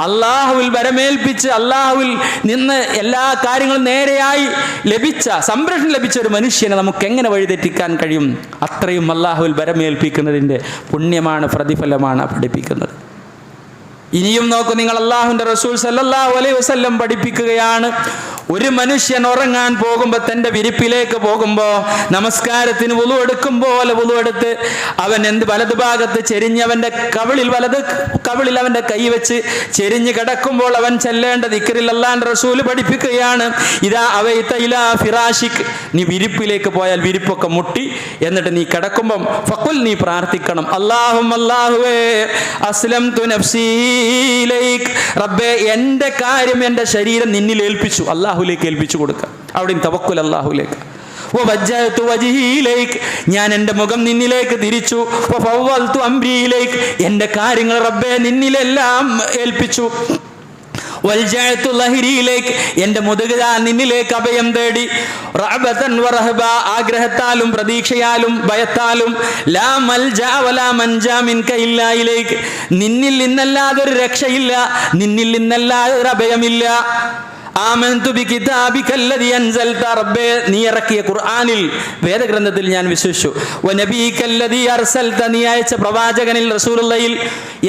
Speaker 1: അള്ളാഹുവിൽ വരമേൽപ്പിച്ച് അള്ളാഹുവിൽ നിന്ന് എല്ലാ കാര്യങ്ങളും നേരെയായി ലഭിച്ച, സംരക്ഷണം ലഭിച്ച ഒരു മനുഷ്യനെ നമുക്ക് എങ്ങനെ വഴിതെറ്റിക്കാൻ കഴിയും? അത്രയും അള്ളാഹുവിൽ വരമേൽപ്പിക്കുന്നതിൻ്റെ പുണ്യമാണ്, പ്രതിഫലമാണ് പഠിപ്പിക്കുന്നത്. ഇനിയും നോക്കൂ നിങ്ങൾ, അള്ളാഹുവിന്റെ റസൂൽ സല്ലല്ലാഹു അലൈഹി വസല്ലം പഠിപ്പിക്കുകയാണ്, ഒരു മനുഷ്യൻ ഉറങ്ങാൻ പോകുമ്പോൾ, തൻ്റെ വിരിപ്പിലേക്ക് പോകുമ്പോൾ, നമസ്കാരത്തിന് വുളു എടുക്കും പോലെ വുളു എടുത്ത് അവൻ വലതു ഭാഗത്ത് ചെരിഞ്ഞവൻ്റെ കവിളിൽ അവൻ്റെ കൈ വെച്ച് ചെരിഞ്ഞ് കിടക്കുമ്പോൾ അവൻ ചെല്ലേണ്ട ദിക്റിൽ അല്ലാഹുവിന്റെ റസൂൽ പഠിപ്പിക്കുകയാണ്, ഇദാ അവൈത ഇലാ ഫിറാശിക്, നീ വിരിപ്പിലേക്ക് പോയാൽ വിരിപ്പൊക്കെ മുട്ടി എന്നിട്ട് നീ കിടക്കുമ്പം ഫഖുൽ, നീ പ്രാർത്ഥിക്കണം, അല്ലാഹുവേ അസ്ലംതു നഫ്സീ ഇലൈക്, റബ്ബേ എൻ്റെ കാര്യം, എൻ്റെ ശരീരം നിന്നിൽ ഏൽപ്പിച്ചു, അള്ളാഹുലേക്ക് ഏൽപ്പിച്ചു കൊടുക്കുക. അവിടെയും തവക്കുൽ അള്ളാഹുലേക്ക്. വവജ്ജഹതു വജ്ഹി ഇലൈക്, ഞാൻ എൻ്റെ മുഖം നിന്നിലേക്ക് തിരിച്ചു. വഫവ്വൽതു അംരി ഇലൈക്, എൻ്റെ കാര്യങ്ങൾ റബ്ബേ നിന്നിലെല്ലാം ഏൽപ്പിച്ചു. വൽജഅതു ലഹരിയിലേക്ക്, എൻ്റെ മുതുകാ നിന്നിലേക്ക് അഭയം തേടി. റഅബതൻ വറഹബ, ആഗ്രഹത്താലും പ്രതീക്ഷയാലും ഭയത്താലും. ലാ മൽജഅ വലാ മൻജാ മിൻക ഇല്ലാ ഇലൈക്, നിന്നിൽ നിന്നല്ലാതെ ഒരു രക്ഷയില്ല, നിന്നിൽ നിന്നല്ലാതെ ഒരു അഭയമില്ല. ആമൻതു ബികിതാബിക അല്ലദീ അൻസൽത, റബ്ബേ നീ ഇറക്കിയ ഖുർആനിൽ, വേദഗ്രന്ഥത്തിൽ ഞാൻ വിശ്വസിച്ചു. വനബിയിക അല്ലദീ അർസൽത, നീ അയച്ച പ്രവാചകനിൽ റസൂലുള്ളാഹിൽ.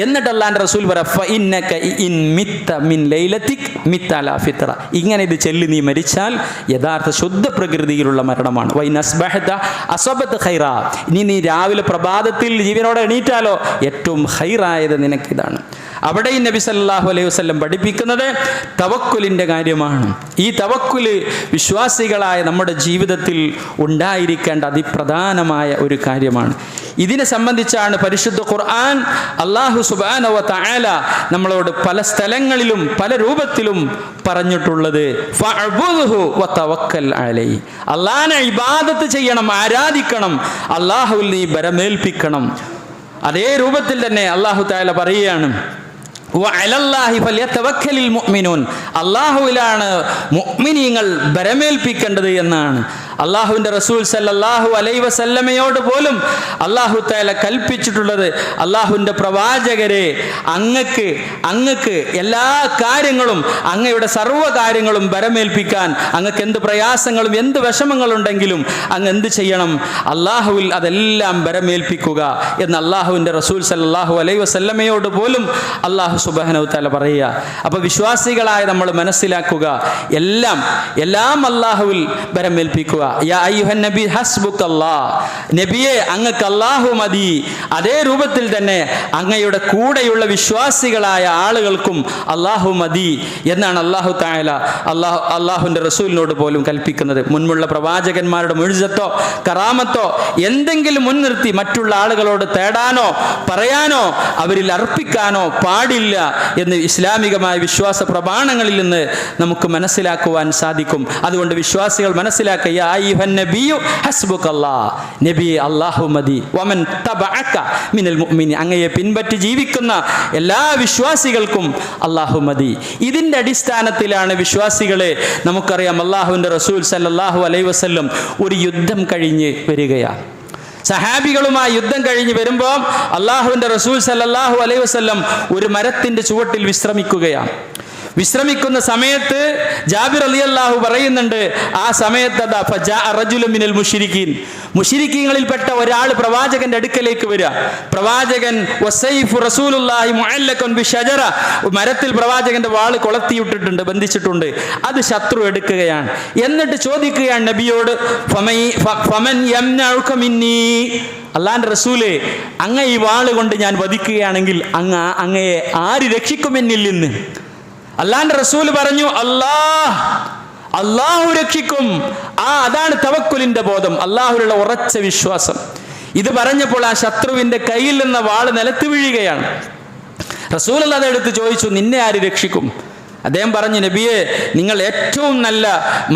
Speaker 1: എന്നിട്ട് അല്ലാഹുവിന്റെ റസൂൽ പറ, ഫഇന്നക ഇൻ മിത്ത മിൻ ലൈലതിക് മിത്ത അലാ ഫിത്ര, ഇങ്ങനെ ഇത് ചൊല്ലി നീ മരിച്ചാൽ യഥാർത്ഥ ശുദ്ധ പ്രകൃതിയിലുള്ള മരണമാണ്. വൈൻ അസ്ബഹത അസബത ഖൈറ, ഇനി നീ രാവിലെ പ്രഭാതത്തിൽ ജീവനോടെ എണീറ്റാലോ ഏറ്റവും ഖൈറായത് നിനക്കിതാണ്. അവിടെ നബി സല്ലല്ലാഹു അലൈഹി വസല്ലം പഠിപ്പിക്കുന്നത് തവക്കുലിൻ്റെ കാര്യമാണ്. ഈ തവക്കുല് വിശ്വാസികളായ നമ്മുടെ ജീവിതത്തിൽ ഉണ്ടായിരിക്കേണ്ട അതിപ്രധാനമായ ഒരു കാര്യമാണ്. ഇതിനെ സംബന്ധിച്ചാണ് പരിശുദ്ധ ഖുർആൻ അല്ലാഹു സുബ്ഹാനഹു വ തആല നമ്മളോട് പല സ്ഥലങ്ങളിലും പല രൂപത്തിലും പറഞ്ഞിട്ടുള്ളത്. ഫഅബ്ദുഹു വ തവക്കൽ അലൈഹി, അല്ലാഹുവിനെ ഇബാദത്ത് ചെയ്യണം, ആരാധിക്കണം, അല്ലാഹുവിൽ നീ ബരമേൽപ്പിക്കണം. അതേ രൂപത്തിൽ തന്നെ അല്ലാഹു തആല പറയുകയാണ്, അള്ളാഹുവിലാണ് മുഅ്മിനീങ്ങൾ ബരമേൽപ്പിക്കേണ്ടത് എന്നാണ്. അള്ളാഹുവിൻ്റെ റസൂൽ സല്ലല്ലാഹു അലൈഹി വസല്ലമയോട് പോലും അള്ളാഹു തആല കൽപ്പിച്ചിട്ടുള്ളത്, അള്ളാഹുവിൻ്റെ പ്രവാചകരെ, അങ്ങക്ക് എല്ലാ കാര്യങ്ങളും, അങ്ങയുടെ സർവ്വ കാര്യങ്ങളും ബരമേൽപ്പിക്കാൻ, അങ്ങക്ക് എന്ത് പ്രയാസങ്ങളും എന്ത് വിഷമങ്ങളുണ്ടെങ്കിലും അങ്ങ് എന്ത് ചെയ്യണം, അള്ളാഹുവിൽ അതെല്ലാം ബരമേൽപ്പിക്കുക എന്ന് അള്ളാഹുവിൻ്റെ റസൂൽ സല്ലല്ലാഹു അലൈഹി വസല്ലമയോട് പോലും അള്ളാഹു സുബ്ഹാനഹു വ തആല പറയുക. അപ്പോൾ വിശ്വാസികളായ നമ്മൾ മനസ്സിലാക്കുക, എല്ലാം അള്ളാഹുവിൽ ബരമേൽപ്പിക്കുക. യാ അയ്യുഹൻ നബി ഹസ്ബുക്കല്ലാഹ്, നബിയെ അങ്ങക്ക് അല്ലാഹു മതി. അതേ രൂപത്തിൽ തന്നെ അങ്ങയുടെ കൂടെയുള്ള വിശ്വാസികളായ ആളുകൾക്കും അല്ലാഹു മതി എന്നാണ് അല്ലാഹു തആല അല്ലാഹുവിൻ്റെ റസൂലിനോട് പോലും കൽപ്പിക്കുന്നത്. മുൻപുള്ള പ്രവാചകന്മാരുടെ മുഅ്ജിസത്തോ കറാമത്തോ എന്തെങ്കിലും മുൻനിർത്തി മറ്റുള്ള ആളുകളോട് തേടാനോ പറയാനോ അവരിൽ അർപ്പിക്കാനോ പാടില്ല എന്ന് ഇസ്ലാമികമായ വിശ്വാസ പ്രമാണങ്ങളിൽ നിന്ന് നമുക്ക് മനസ്സിലാക്കുവാൻ സാധിക്കും. അതുകൊണ്ട് വിശ്വാസികൾ മനസ്സിലാക്കുക, യാ അയ്യുഹൻ നബിയു ഹസ്ബുക്കല്ലാഹ്, നബിയെ അല്ലാഹു മതി. വമൻ തബഅക മിനൽ മുഅ്മിനീൻ, അങ്ങയെ പിൻപറ്റി ജീവിക്കുന്ന എല്ലാ വിശ്വാസികൾക്കും അല്ലാഹു മതി. ഇതിൻ്റെ അടിസ്ഥാനത്തിലാണ് വിശ്വാസികളെ, നമുക്കറിയാം അല്ലാഹുവിൻ്റെ റസൂൽ സല്ലല്ലാഹു അലൈഹി വസല്ലം ഒരു യുദ്ധം കഴിഞ്ഞ് വരികയാണ്. സഹാബികളുമായി യുദ്ധം കഴിഞ്ഞ് വരുമ്പോൾ അള്ളാഹുവിൻ്റെ റസൂൽ സല്ലല്ലാഹു അലൈഹി വസല്ലം ഒരു മരത്തിൻ്റെ ചുവട്ടിൽ വിശ്രമിക്കുകയാണ്. വിശ്രമിക്കുന്ന സമയത്ത് ജാബിർ റളിയല്ലാഹു പറയുന്നുണ്ട്, ആ സമയത്ത് അതാ ഫജാഅ റജുലുൻ മിനൽ മുശ്രിക്കീൻ, മുശ്രിക്കീങ്ങളിൽപ്പെട്ട ഒരാൾ പ്രവാചകന്റെ അടുക്കലേക്ക് വരിക. പ്രവാചകൻ വസൈഫു റസൂലുള്ളാഹി മുഅല്ലഖൻ ബിശജറ, മരത്തിൽ പ്രവാചകന്റെ വാൾ കൊളത്തിയിട്ടിട്ടുണ്ട്, ബന്ധിച്ചിട്ടുണ്ട്. അത് ശത്രു എടുക്കുകയാണ്. എന്നിട്ട് ചോദിക്കുകയാണ് നബിയോട്, ഫമൻ യംനഉക മിന്നീ, അല്ലാഹുവിന്റെ റസൂലേ, അങ്ങ് ഈ വാള് കൊണ്ട് ഞാൻ വധിക്കുകയാണെങ്കിൽ അങ്ങയെ ആര് രക്ഷിക്കുമെന്നിൽ നിന്ന്? അല്ലാഹുവിന്റെ റസൂൽ പറഞ്ഞു, അല്ലാഹു രക്ഷിക്കും. അതാണ് തവക്കുലിന്റെ ബോധം, അല്ലാഹുവിലുള്ള ഉറച്ച വിശ്വാസം. ഇത് പറഞ്ഞപ്പോൾ ആ ശത്രുവിന്റെ കയ്യിൽ നിന്ന് വാള് നിലത്ത് വീഴുകയാണ്. റസൂൽ അതെടുത്ത് ചോദിച്ചു, നിന്നെ ആര് രക്ഷിക്കും? അദ്ദേഹം പറഞ്ഞു, നബിയെ, നിങ്ങൾ ഏറ്റവും നല്ല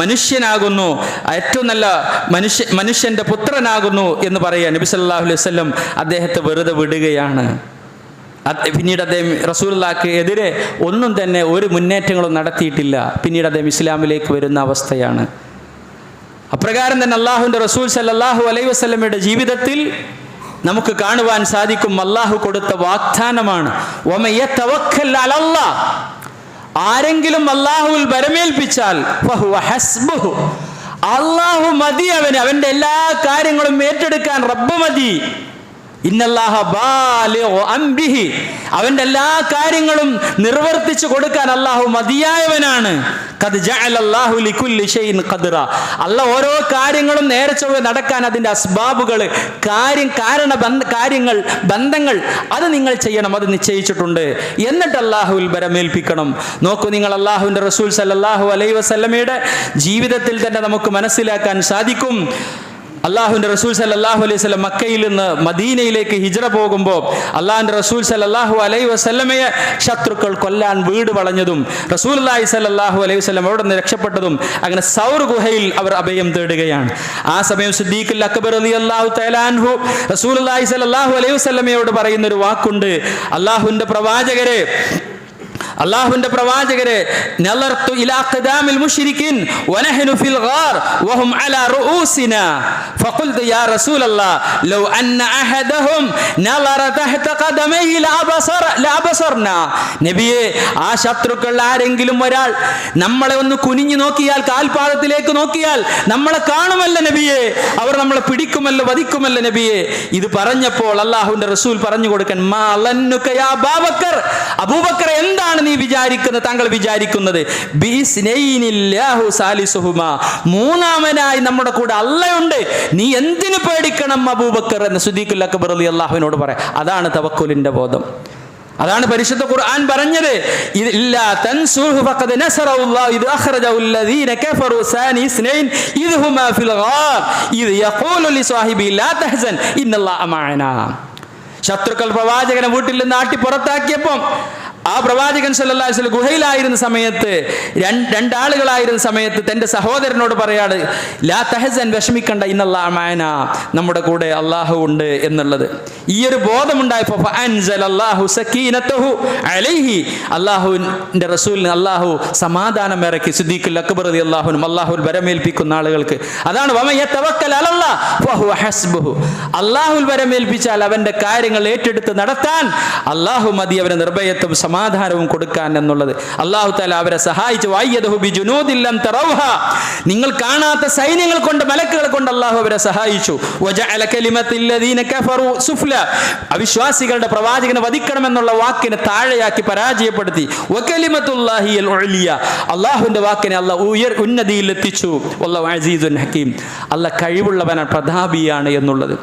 Speaker 1: മനുഷ്യനാകുന്നു, ഏറ്റവും നല്ല മനുഷ്യന്റെ പുത്രനാകുന്നു എന്ന് പറയാൻ നബി സല്ലല്ലാഹു അലൈഹി വസല്ലം അദ്ദേഹത്തെ വെറുതെ വിടുകയാണ്. പിന്നീട് അദ്ദേഹം റസൂലുള്ളാഹിക്ക് എതിരെ ഒന്നും തന്നെ ഒരു മുന്നേറ്റങ്ങളും നടത്തിയിട്ടില്ല. പിന്നീട് അദ്ദേഹം ഇസ്ലാമിലേക്ക് വരുന്ന അവസ്ഥയാണ്. അപ്രകാരം തന്നെ അള്ളാഹുവിൻ്റെ റസൂൽ സല്ലല്ലാഹു അലൈഹി വസല്ലമയുടെ ജീവിതത്തിൽ നമുക്ക് കാണുവാൻ സാധിക്കും, അള്ളാഹു കൊടുത്ത വാഗ്ദാനമാണ്, വമൻ യതവക്കൽ അലല്ലാഹ്, ആരെങ്കിലും അള്ളാഹുവിൽ ബരമേൽപ്പിച്ചാൽ ഫഹുവ ഹസ്ബുഹു, അള്ളാഹു മതി അവന്, അവൻ്റെ എല്ലാ കാര്യങ്ങളും ഏറ്റെടുക്കാൻ റബ്ബ് മതി. ഇന്നല്ലാഹ ബാലിഗു അംരിഹി, അവൻ്റെ എല്ലാ കാര്യങ്ങളും നിർവർത്തിച്ചു കൊടുക്കാൻ അള്ളാഹു മതിയായവനാണ്. ഖദ് ജഅലല്ലാഹു ലികുല്ലി ഷൈഇൻ ഖദ്റ, അല്ലാഹു ഓരോ കാര്യങ്ങളും നേരെ ചൊവ്വെ നടക്കാൻ അതിൻ്റെ അസ്ബാബുകൾ, കാര്യങ്ങൾ, ബന്ധങ്ങൾ അത് നിങ്ങൾ ചെയ്യണം, അത് നിശ്ചയിച്ചിട്ടുണ്ട്. എന്നിട്ട് അള്ളാഹുവിൽ ബരമേൽപ്പിക്കണം. നോക്കൂ നിങ്ങൾ, അള്ളാഹുവിൻ്റെ റസൂൽ സല്ലല്ലാഹു അലൈഹി വസല്ലമയുടെ ജീവിതത്തിൽ തന്നെ നമുക്ക് മനസ്സിലാക്കാൻ സാധിക്കും. അള്ളാഹുവിൻ്റെ റസൂൽ സല്ലല്ലാഹു അലൈഹി വസല്ലം മക്കയിൽ നിന്ന് മദീനയിലേക്ക് ഹിജ്റ പോകുമ്പോൾ അള്ളാഹുവിൻ്റെ റസൂൽ സല്ലല്ലാഹു അലൈഹി വസല്ലമയെ ശത്രുക്കൾ കൊല്ലാൻ വീട് വളഞ്ഞതും റസൂലുള്ളാഹി സല്ലല്ലാഹു അലൈഹി വസല്ലം അവിടെ നിന്ന് രക്ഷപ്പെട്ടതും, അങ്ങനെ സൗർ ഗുഹയിൽ അവർ അഭയം തേടുകയാണ്. ആ സമയം സിദ്ദീഖുൽ അക്ബർ റളിയല്ലാഹു തആല അൻഹു റസൂലുള്ളാഹി സല്ലല്ലാഹു അലൈഹി വസല്ലമയോട് പറയുന്നൊരു വാക്കുണ്ട്, അള്ളാഹുവിൻ്റെ പ്രവാചകരെ നളർതു ഇലാ ഖദാമിൽ മുശ്രിക്കീൻ വനഹ്നു ഫിൽ ഗാർ വഹും അലാ റൂസിനാ ഫഖുൽതു യാ റസൂലല്ലാഹ് ലൗ അന്ന അഹദഹും നളറ തഹത ഖദമൈഹി ലഅബസർനാ, നബിയേ, ആ ശത്രുക്കൾ ആരെങ്കിലും ഒരാൾ നമ്മളെ ഒന്ന് കുനിഞ്ഞു നോക്കിയാൽ, കാൽപാദത്തിലേക്ക് നോക്കിയാൽ നമ്മളെ കാണുമല്ല നബിയേ, അവർ നമ്മളെ പിടിക്കുമല്ലോ, വധിക്കുമല്ലോ നബിയേ. ഇത് പറഞ്ഞപ്പോൾ അല്ലാഹുവിൻ്റെ റസൂൽ പറഞ്ഞു കൊടുക്കാൻ, മാ ലന്നുക യാ അബൂബക്കർ, അബൂബക്കർ, എന്താണ് നീ വിചാരിക്കുന്നത്, താങ്കൾ വിചാരിക്കുന്നത്? ബിസ്നൈനില്ലാഹു സാലിസുഹുമാ, മൂന്നാമനായി നമ്മുടെ കൂടെ അള്ളയുണ്ട്, നീ എന്തിനു പേടിക്കണം അബൂബക്കർ എന്ന് സിദ്ദീഖുൽ അക്ബർ റളിയല്ലാഹുവിനോട് പറയാം. അതാണ് തവക്കുലിന്റെ ബോധം. അതാണ് പരിശുദ്ധ ഖുർആൻ പറഞ്ഞത്, ഇല്ലാ തൻസുഹു ഫഖദ് നസറല്ലാഹു ഇദ് അഖ്റജഹു അല്ലദീന കഫറു സാനി ഇസ്നൈൻ ഇദ് ഹുമാ ഫിൽ ഗാർ ഇദ് യഖൂലു ലിസ്വാഹിബി ലാ തഹ്സൻ ഇന്നല്ലാഹ മഅനാ. ശത്രുക്കൾ പ്രവാചകനെ വീട്ടിൽ നിന്ന് ആട്ടി പുറത്താക്കിയപ്പോൾ ആ പ്രവാചകൻ സല്ലല്ലാഹു അലൈഹി വസല്ലം ഗുഹയിലായിരുന്ന സമയത്ത്, രണ്ടാളുകളായിരുന്ന സമയത്ത് തൻ്റെ സഹോദരനോട് പറയാണ്, ലാ തഹസൻ, വിഷമിക്കണ്ട, ഇന്നല്ലാഹ മഅനാ, നമ്മുടെ കൂടെ അള്ളാഹു ഉണ്ട് എന്നുള്ളത്. ഈ ഒരു ബോധമുണ്ടായപ്പോൾ ഫഅൻസലല്ലാഹു സകീനതഹു അലൈഹി, അള്ളാഹുവിൻ്റെ റസൂലിന് അള്ളാഹു സമാധാനം ഇറക്കി. സിദ്ദീഖുൽ അക്ബർ റളിയല്ലാഹു അൻഹു അള്ളാഹുവിൽ ബരമേൽപ്പിക്കുന്ന ആളുകൾക്ക് അതാണ് വമൻ യതവക്കൽ അലല്ലാഹ് ഫഹുവ ഹസ്ബുഹു, അള്ളാഹുവിൽ ബരമേൽപ്പിച്ചാൽ അവൻ്റെ കാര്യങ്ങൾ ഏറ്റെടുത്ത് നടത്താൻ അള്ളാഹു മതി, അവരെ നിർഭയത്വം സമാധാനവും കൊടുക്കാൻ എന്നുള്ളത്. അല്ലാഹു തആല അവരെ സഹായിച്ചു. വഅയ്യദഹു ബിജുനൂദിൻ ലം തറൗഹാ, നിങ്ങൾ കാണാത്ത സൈന്യങ്ങൾ കൊണ്ട്, മലക്കുകൾ കൊണ്ട് അല്ലാഹു അവരെ സഹായിച്ചു. വജഅല കലിമത്തിൽ ലദീന കഫറു സുഫ്ല, അവിശ്വാസികളുടെ പ്രവാചകനെ വധിക്കണമെന്നുള്ള വാക്കിനെ താഴെയാക്കി പരാജയപ്പെടുത്തി. വകലിമത്തുല്ലാഹിൽ ഉലിയ, അല്ലാഹുവിന്റെ വാക്കിനെ അല്ലാഹു ഉന്നതിയിൽ എത്തിച്ചു. വല്ലാഹു അസീസുൻ ഹകീം, അല്ലാഹു കഴിവുള്ളവനാണ്, പ്രതാപിയാണ് എന്നുള്ളത്.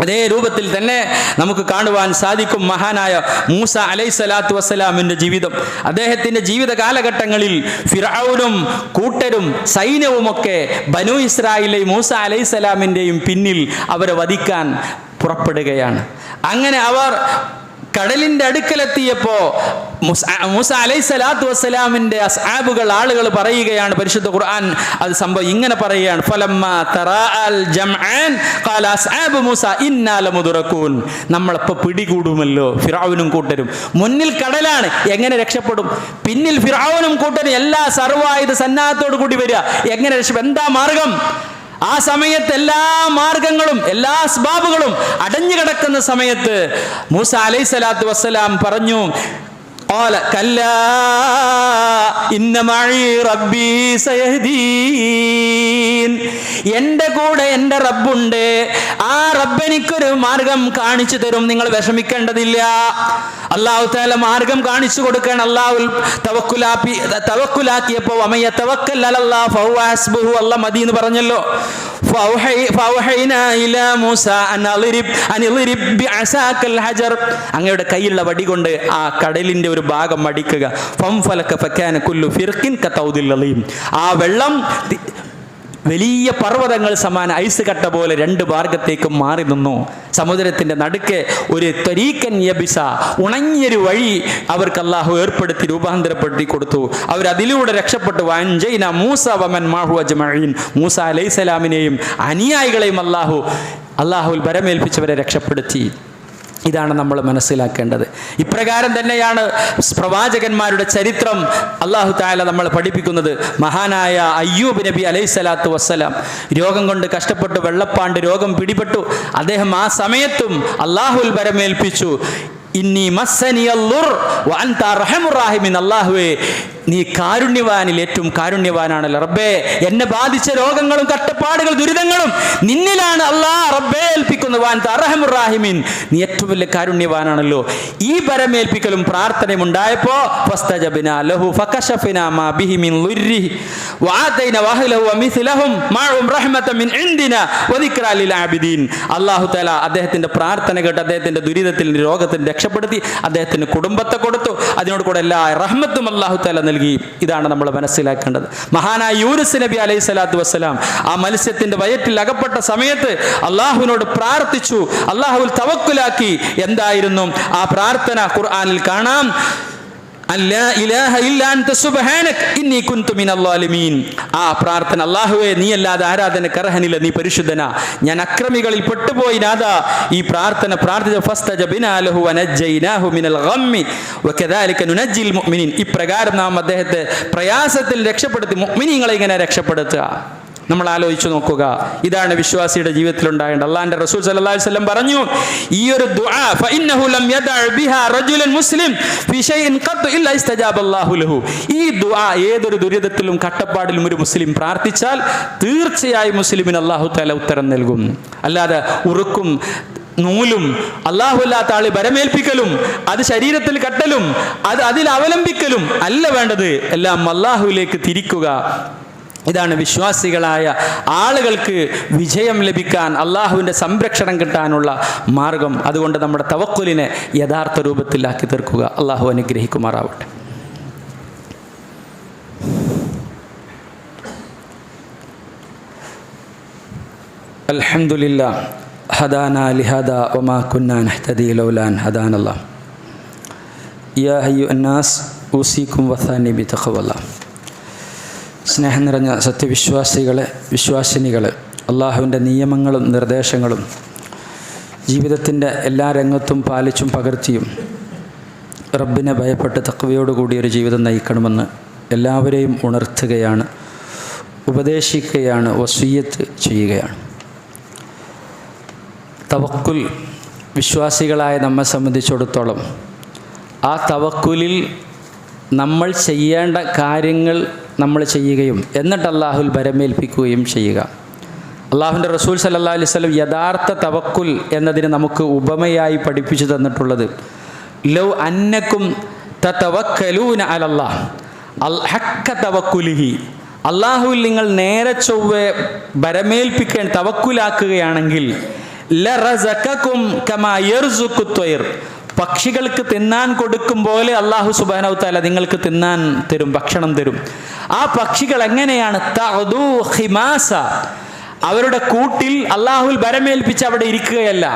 Speaker 1: അതേ രൂപത്തിൽ തന്നെ നമുക്ക് കാണുവാൻ സാധിക്കും മഹാനായ മൂസ അലൈഹിസ്സലാത്തു വസ്സലാമിൻ്റെ ജീവിതം. അദ്ദേഹത്തിൻ്റെ ജീവിത കാലഘട്ടങ്ങളിൽ ഫിർഔനും കൂട്ടരും സൈന്യവുമൊക്കെ ബനൂ ഇസ്രായേലിലെയും മൂസ അലൈഹിസ്സലാമിൻ്റെയും പിന്നിൽ അവരെ വധിക്കാൻ പുറപ്പെടുകയാണ്. അങ്ങനെ അവർ കടലിൻ്റെ അടുക്കലെത്തിയപ്പോൾ മൂസ അലൈഹിസ്സലാത്തു വസ്സലാമിൻ്റെ അസ്ഹാബുകൾ, ആളുകൾ പറയുകയാണ്, പരിശുദ്ധ ഖുർആൻ അത് സംഭവം ഇങ്ങനെ പറയുകയാണ്, ഫലമ്മാ തറാഅൽ ജംആൻ ഖാല അസ്ഹാബു മൂസ ഇന്നാ ലമുദ്റകൂൻ, നമ്മളിപ്പോൾ പിടികൂടുമല്ലോ. ഫിർഔനും കൂട്ടരും മുന്നിൽ കടലാണ്, എങ്ങനെ രക്ഷപ്പെടും? പിന്നിൽ ഫിർഔനും കൂട്ടരും എല്ലാ സർവായുധ സന്നാഹത്തോടു കൂടി വരിക, എങ്ങനെ രക്ഷപ്പെടും? എന്താ മാർഗം? ആ സമയത്ത് എല്ലാ മാർഗങ്ങളും, എല്ലാ അസ്ബാബുകളും അടഞ്ഞു കിടക്കുന്ന സമയത്ത് മൂസ അലൈഹിസ്സലാത്തു വസ്സലാം പറഞ്ഞു, ഖാല കല്ലാ ഇന്ന മഈ റബ്ബി സയഹ്ദീൻ. എൻ്റെ കൂടെ എൻ്റെ റബ്ബുണ്ട്, ആ റബ്ബ് എനിക്കൊരു മാർഗം കാണിച്ചു തരും, നിങ്ങൾ വിഷമിക്കേണ്ടതില്ല. അല്ലാഹു തആല മാർഗം കാണിച്ചു കൊടുക്കാൻ അല്ലാഹുൽ തവക്കുലാക്കിയപ്പോൾ വമൻ യതവക്കൽ അലല്ലാഹ് ഫഹുവ ഹസ്ബുഹു, അല്ലാഹ് മതി എന്ന് പറഞ്ഞല്ലോ. ഫൗഹൈനാ ഇലാ മൂസ അൻ അളിരിബ് ബിഅസാക്കൽ ഹജർ, അങ്ങയുടെ കയ്യിലുള്ള വടി കൊണ്ട് ആ കടലിന്റെ ഒരു ഭാഗം അടിക്കുക. ഫംഫലക ഫകാന കുല്ലു ഫിർഖിൻ കതൗദിൽ അളീം, ആ വെള്ളം വലിയ പർവ്വതങ്ങൾ സമാന ഐസ് കട്ട പോലെ രണ്ട് മാർഗത്തേക്കും മാറി നിന്നു. സമുദ്രത്തിന്റെ നടുക്ക് ഒരു ത്വരീക്കൻ യബിസ, ഉണങ്ങിയൊരു വഴി അവർക്ക് അല്ലാഹു ഏർപ്പെടുത്തി രൂപാന്തരപ്പെടുത്തി കൊടുത്തു. അവരതിലൂടെ രക്ഷപ്പെട്ടു. വഅൻജൈന മൂസ വമൻ മാഹു അജ്മഈൻ, മൂസ അലൈഹിസ്സലാമിനെയും അനുയായികളെയും അല്ലാഹുൽ ഭരമേൽപ്പിച്ചവരെ രക്ഷപ്പെടുത്തി. ഇതാണ് നമ്മൾ മനസ്സിലാക്കേണ്ടത്. ഇപ്രകാരം തന്നെയാണ് പ്രവാചകന്മാരുടെ ചരിത്രം അല്ലാഹു തആല നമ്മൾ പഠിപ്പിക്കുന്നത്. മഹാനായ അയ്യൂബ് നബി അലൈഹിസ്സലാത്തു വസ്സലാം രോഗം കൊണ്ട് കഷ്ടപ്പെട്ടു, വെള്ളപ്പാണ്ട് രോഗം പിടിപെട്ടു. അദ്ദേഹം ആ സമയത്തും അല്ലാഹുൽ ഭരമേൽപ്പിച്ചു. ഇന്നി മസ്സനിയല്ലുർ വഅൻത അർഹമുർ റഹീമീൻ, അല്ലാഹുവേ നീ കാരുണ്യവാനിൽ ഏറ്റവും കാരുണ്യവാനാണല്ലോ. റബ്ബേ, എന്നെ ബാധിച്ച രോഗങ്ങളും കഷ്ടപ്പാടുകൾ ദുരിതങ്ങളും നിന്നിലാണ് അല്ലാഹ് റബ്ബേ ഏൽപ്പിക്കുന്നത്. വഅൻത അർഹമുർ റഹീമീൻ, നീ ഏറ്റവും വലിയ കാരുണ്യവാനാണല്ലോ. ഈ ഭരമേൽപ്പിക്കലും പ്രാർത്ഥനയും ഉണ്ടായപ്പോ ഫസ്തജബ്നാ ലഹു ഫകശഫനാ മാ ബിഹി മിൻ ളുർരിഹി വആതൈനാ വഅഹ്ലഹു വമിസ്ലഹും മഅഹും റഹ്മതൻ മിൻ ഇൻദിനാ വദിക്റാ ലിൽ ആബിദീൻ. അല്ലാഹു തആല അദ്ദേഹത്തിന്റെ പ്രാർത്ഥന കേട്ട് അദ്ദേഹത്തിന്റെ ദുരിതത്തിൽ രോഗത്തിൽ രക്ഷപ്പെടുത്തി, അദ്ദേഹത്തിന് കുടുംബത്തെ കൊടുത്തു. അതിനോട് കൂടെ എല്ലാ റഹ്മത്തും അല്ലാഹു തആല നൽകി. ഇതാണ് നമ്മൾ മനസ്സിലാക്കേണ്ടത്. മഹാനായ യൂനുസ് നബി അലൈഹി സ്വലാത്തു വസ്സലാം ആ മത്സ്യത്തിന്റെ വയറ്റിൽ അകപ്പെട്ട സമയത്ത് അല്ലാഹുവിനോട് പ്രാർത്ഥിച്ചു, അല്ലാഹുവിൽ തവക്കുലാക്കി. എന്തായിരുന്നു ആ പ്രാർത്ഥന? ഖുർആനിൽ കാണാം, അല്ലാ ഇലാഹ ഇല്ലാ അൻത സുബ്ഹാനക ഇന്നി കുൻതു മിനൽ ളാലിമീൻ. ആ പ്രാർത്ഥന, അല്ലാഹുവേ നീ അല്ലാതെ ആരാധനക്ക് അർഹനില്ല, നീ പരിശുദ്ധനാ, ഞാൻ അക്രമികളിൽ പെട്ടുപോയി നാഥാ. ഈ പ്രാർത്ഥന പ്രാർത്ഥിച്ച ഫസ്തജബ്നാ ലഹു വനജ്ജൈനാഹു മിനൽ ഗമ്മി വകദാലിക നുനജ്ജിൽ മുഅ്മിനീൻ. ഇപ്രകാരം നാം അദ്ദേഹത്തെ പ്രയാസത്തിൽ രക്ഷപ്പെടുത്തി മുഅ്മിനീങ്ങളെ ഇങ്ങനെ രക്ഷപ്പെടുത്തുക. നമ്മൾ ആലോചിച്ചു നോക്കുക. ഇതാണ് വിശ്വാസിയുടെ ജീവിതത്തിൽ ഉണ്ടാകേണ്ടത്. അല്ലാഹുവിന്റെ റസൂൽ സല്ലല്ലാഹു അലൈഹി വസല്ലം പറഞ്ഞു, ഈ ഒരു ദുആ ഫഇന്നഹു ലം യദഅ ബിഹാ റജുലുൻ മുസ്ലിം ഫി ഷൈഇൻ ഖത്ത് ഇല്ലാ ഇസ്തജാബ അല്ലാഹു ലഹു. ഈ ദുആ ഏതൊരു ദുരിതത്തിലും കട്ടപ്പാടിലും ഒരു മുസ്ലിം പ്രാർത്ഥിച്ചാൽ തീർച്ചയായും മുസ്ലിമിന് അല്ലാഹു തആല ഉത്തരം നൽകും. അല്ലാതെ ഉറുക്കും നൂലും അല്ലാഹു അല്ലാത്ത ആളെ ഭരമേൽപ്പിക്കലും അത് ശരീരത്തിൽ കട്ടലും അത് അതിൽ അവലംബിക്കലും അല്ല വേണ്ടത്. എല്ലാം അല്ലാഹുവിലേക്ക് തിരിക്കുക. ഇതാണ് വിശ്വാസികളായ ആളുകൾക്ക് വിജയം ലഭിക്കാൻ, അള്ളാഹുവിൻ്റെ സംരക്ഷണം കിട്ടാനുള്ള മാർഗം. അതുകൊണ്ട് നമ്മുടെ തവക്കുലിനെ യഥാർത്ഥ രൂപത്തിലാക്കി തീർക്കുക. അള്ളാഹു അനുഗ്രഹിക്കുമാറാവട്ടെ. അൽഹംദുലില്ലാഹ് ഹദാനാ ലിഹാദാ വമാ കുന്നാ നഹ്തദി ലൗലാ അൻ ഹദാനല്ലാഹ്. യാ അയ്യുഹന്നാസ് ഊസീകും വസാനി ബിതഖ്വല്ലാഹ്. സ്നേഹം നിറഞ്ഞ സത്യവിശ്വാസികളെ, വിശ്വാസിനികളെ, അള്ളാഹുവിൻ്റെ നിയമങ്ങളും നിർദ്ദേശങ്ങളും ജീവിതത്തിൻ്റെ എല്ലാ രംഗത്തും പാലിച്ചും പകർത്തിയും റബ്ബിനെ ഭയപ്പെട്ട് തഖ്വയോടുകൂടി ഒരു ജീവിതം നയിക്കണമെന്ന് എല്ലാവരെയും ഉണർത്തുകയാണ്, ഉപദേശിക്കുകയാണ്, വസിയ്യത്ത് ചെയ്യുകയാണ്. തവക്കുൽ വിശ്വാസികളായ നമ്മെ സംബന്ധിച്ചിടത്തോളം ആ തവക്കുലിൽ നമ്മൾ ചെയ്യേണ്ട കാര്യങ്ങൾ നമ്മൾ ചെയ്യുകയും എന്നിട്ട് അല്ലാഹുൽ ഭരമേൽപ്പിക്കുകയും ചെയ്യുക. അല്ലാഹുവിൻ്റെ റസൂൽ സല്ലല്ലാഹു അലൈഹി വസല്ലം യഥാർത്ഥ തവക്കുൽ എന്നതിന് നമുക്ക് ഉപമയായി പഠിപ്പിച്ചു തന്നിട്ടുള്ളത്, ലൗ അന്നക്കും തതവക്കലൂന അലല്ലാഹ് ഹഖ്ക തവക്കുലിഹി, അല്ലാഹുവിൽ നിങ്ങൾ നേരെ ചൊവ്വേ ഭരമേൽപ്പിക്കാൻ തവക്കുലാക്കുകയാണെങ്കിൽ ലറസഖകും കമാ യർസുഖു ത്വയ്ർ, പക്ഷികൾക്ക് തിന്നാൻ കൊടുക്കും പോലെ അല്ലാഹു സുബ്ഹാനഹു വ തആല നിങ്ങൾക്ക് തിന്നാൻ തരും, ഭക്ഷണം തരും. ആ പക്ഷികൾ എങ്ങനെയാണ്? തഅദു ഖിമാസ, അവരുടെ കൂട്ടിൽ അല്ലാഹുൽ ഭരമേൽപ്പിച്ച് അവിടെ ഇരിക്കുകയല്ല,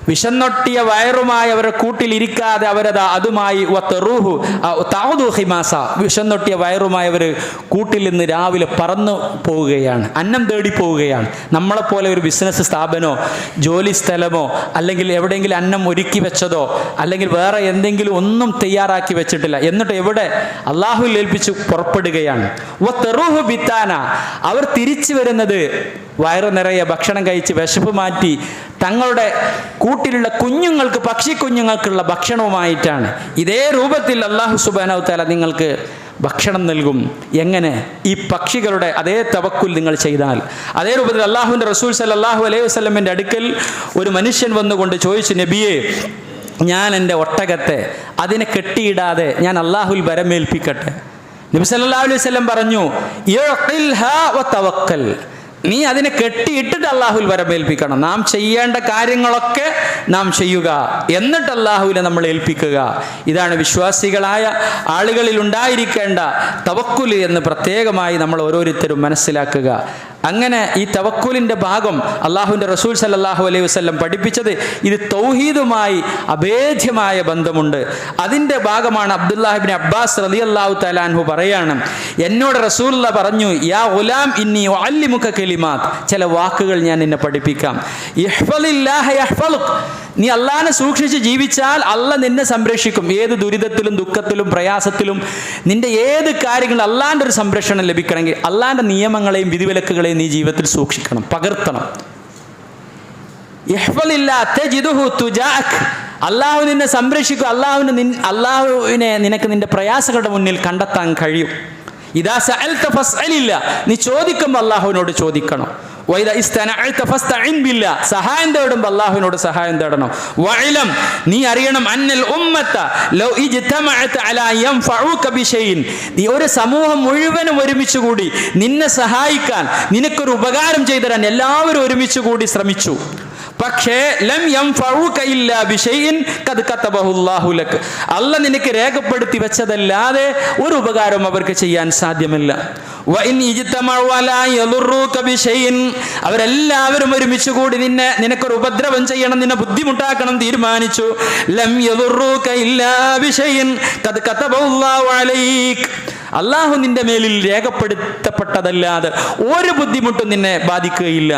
Speaker 1: വിശന്നൊട്ടിയ വയറുമായി അവരുടെ കൂട്ടിൽ ഇരിക്കാതെ അവരത് അതുമായി ഹിമാസ, വിശന്നൊട്ടിയ വയറുമായി അവർ കൂട്ടിൽ നിന്ന് രാവിലെ പറന്നു പോവുകയാണ്, അന്നം തേടി പോവുകയാണ്. നമ്മളെപ്പോലെ ഒരു ബിസിനസ് സ്ഥാപനമോ ജോലി സ്ഥലമോ അല്ലെങ്കിൽ എവിടെയെങ്കിലും അന്നം ഒരുക്കി വെച്ചതോ അല്ലെങ്കിൽ വേറെ എന്തെങ്കിലും ഒന്നും തയ്യാറാക്കി വെച്ചിട്ടില്ല. എന്നിട്ട് എവിടെ അള്ളാഹുവിൽ ഏൽപ്പിച്ച് പുറപ്പെടുകയാണ്. ബിത്താന, അവർ തിരിച്ചു വരുന്നത് വയറു നിറയെ ഭക്ഷണം കഴിച്ച് വിശപ്പ് മാറ്റി തങ്ങളുടെ കൂട്ടിലുള്ള കുഞ്ഞുങ്ങൾക്ക്, പക്ഷിക്കുഞ്ഞുങ്ങൾക്കുള്ള ഭക്ഷണവുമായിട്ടാണ്. ഇതേ രൂപത്തിൽ അല്ലാഹു സുബ്ഹാനഹു വ തആല നിങ്ങൾക്ക് ഭക്ഷണം നൽകും. എങ്ങനെ? ഈ പക്ഷികളുടെ അതേ തവക്കുൽ നിങ്ങൾ ചെയ്താൽ. അതേ രൂപത്തിൽ അല്ലാഹുവിൻ്റെ റസൂൽ സല്ലല്ലാഹു അലൈഹി വസല്ലമയുടെ അടുക്കൽ ഒരു മനുഷ്യൻ വന്നുകൊണ്ട് ചോദിച്ചു, നബിയേ, ഞാൻ എൻ്റെ ഒട്ടകത്തെ അതിനെ കെട്ടിയിടാതെ ഞാൻ അല്ലാഹുവിൽ വരമേൽപ്പിക്കട്ടെ? നബി സല്ലല്ലാഹു അലൈഹി വസല്ലം പറഞ്ഞു, ഇഅ്ഖിൽഹാ വതവക്കൽ, നീ അതിനെ കെട്ടിയിട്ടിട്ട് അല്ലാഹുവിൽ വരമേൽപ്പിക്കണം. നാം ചെയ്യേണ്ട കാര്യങ്ങളൊക്കെ നാം ചെയ്യുക, എന്നിട്ട് അല്ലാഹുവിനെ നമ്മൾ ഏൽപ്പിക്കുക. ഇതാണ് വിശ്വാസികളായ ആളുകളിൽ ഉണ്ടായിരിക്കേണ്ട തവക്കുൽ എന്ന് പ്രത്യേകമായി നമ്മൾ ഓരോരുത്തരും മനസ്സിലാക്കുക. അങ്ങനെ ഈ തവക്കുലിൻ്റെ ഭാഗം അല്ലാഹുവിൻ്റെ റസൂൽ സല്ലല്ലാഹു അലൈഹി വസല്ലം പഠിപ്പിച്ചത് ഇത് തൗഹീദുമായി അഭേദ്യമായ ബന്ധമുണ്ട്. അതിൻ്റെ ഭാഗമാണ് അബ്ദുല്ലാഹി ഇബ്നു അബ്ബാസ് റളിയല്ലാഹു തആല അൻഹു പറയാണ്, എന്നോട് റസൂലുള്ളാഹി പറഞ്ഞു, യാ ഗുലാം ഇന്നി ഉഅല്ലിമുക കലിമാത്ത്, ചില വാക്കുകൾ ഞാൻ നിന്നെ പഠിപ്പിക്കാം. ഇഹ്ഫളില്ലാഹ യഹ്ഫളുക്, നീ അള്ളാഹിനെ സൂക്ഷിച്ച് ജീവിച്ചാൽ അള്ളാഹ് നിന്നെ സംരക്ഷിക്കും. ഏത് ദുരിതത്തിലും ദുഃഖത്തിലും പ്രയാസത്തിലും നിന്റെ ഏത് കാര്യങ്ങളും അള്ളാഹിൻ്റെ ഒരു സംരക്ഷണം ലഭിക്കണമെങ്കിൽ അള്ളാഹിൻ്റെ നിയമങ്ങളെയും വിധിവിലക്കുകളെയും നീ ജീവിതത്തിൽ സൂക്ഷിക്കണം, പകർത്തണം. അള്ളാഹു നിന്നെ സംരക്ഷിക്കും. അള്ളാഹുവിനെ നിനക്ക് നിന്റെ പ്രയാസങ്ങളുടെ മുന്നിൽ കണ്ടെത്താൻ കഴിയും. ഇദാ സഅൽത ഫസ്അലില്ല, നീ ചോദിക്കുമ്പോൾ അള്ളാഹുവിനോട് ചോദിക്കണം. വഇദാ ഇസ്തനഅത ഫസ്തഇൻ ബില്ലാ, സഹായം തേടുമ്പോൾ അള്ളാഹുവിനോട് സഹായം തേടണം. വഇലം, നീ അറിയണം, അന്നൽ ഉമ്മത ലൗ ഇജ്തമഅത അലാ യൻഫഉക ബിശൈഇൻ, നീ ഒരു സമൂഹം മുഴുവനും ഒരുമിച്ച് കൂടി നിന്നെ സഹായിക്കാൻ, നിനക്കൊരു ഉപകാരം ചെയ്തു തരാൻ എല്ലാവരും ഒരുമിച്ച് കൂടി ശ്രമിച്ചു. പക്ഷേ ലം യൻഫഉക ഇല്ലാ ബിശൈഇൻ ഖദ് കതബഹു അല്ലാഹു ലക, അല്ലാഹ് നിനക്ക് രേഖപ്പെടുത്തി വെച്ചതല്ലാതെ ഒരു ഉപകാരം അവർക്ക് ചെയ്യാൻ സാധ്യമല്ല. വഇൻ ഇജ്തമഉ അലാ യദുറുക ബിശൈഇൻ, അവരെല്ലാവരും ഒരുമിച്ച് കൂടി നിനക്കൊരു ഉപദ്രവം ചെയ്യണം, നിന്നെ ബുദ്ധിമുട്ടാക്കണം തീരുമാനിച്ചു. ലം യദുറുക ഇല്ലാ ബിശൈഇൻ ഖദ് കതബഹു അല്ലാഹു അലൈക, അള്ളാഹു നിന്റെ മേലിൽ രേഖപ്പെടുത്തപ്പെട്ടതല്ലാതെ ഒരു ബുദ്ധിമുട്ടും നിന്നെ ബാധിക്കുകയില്ല.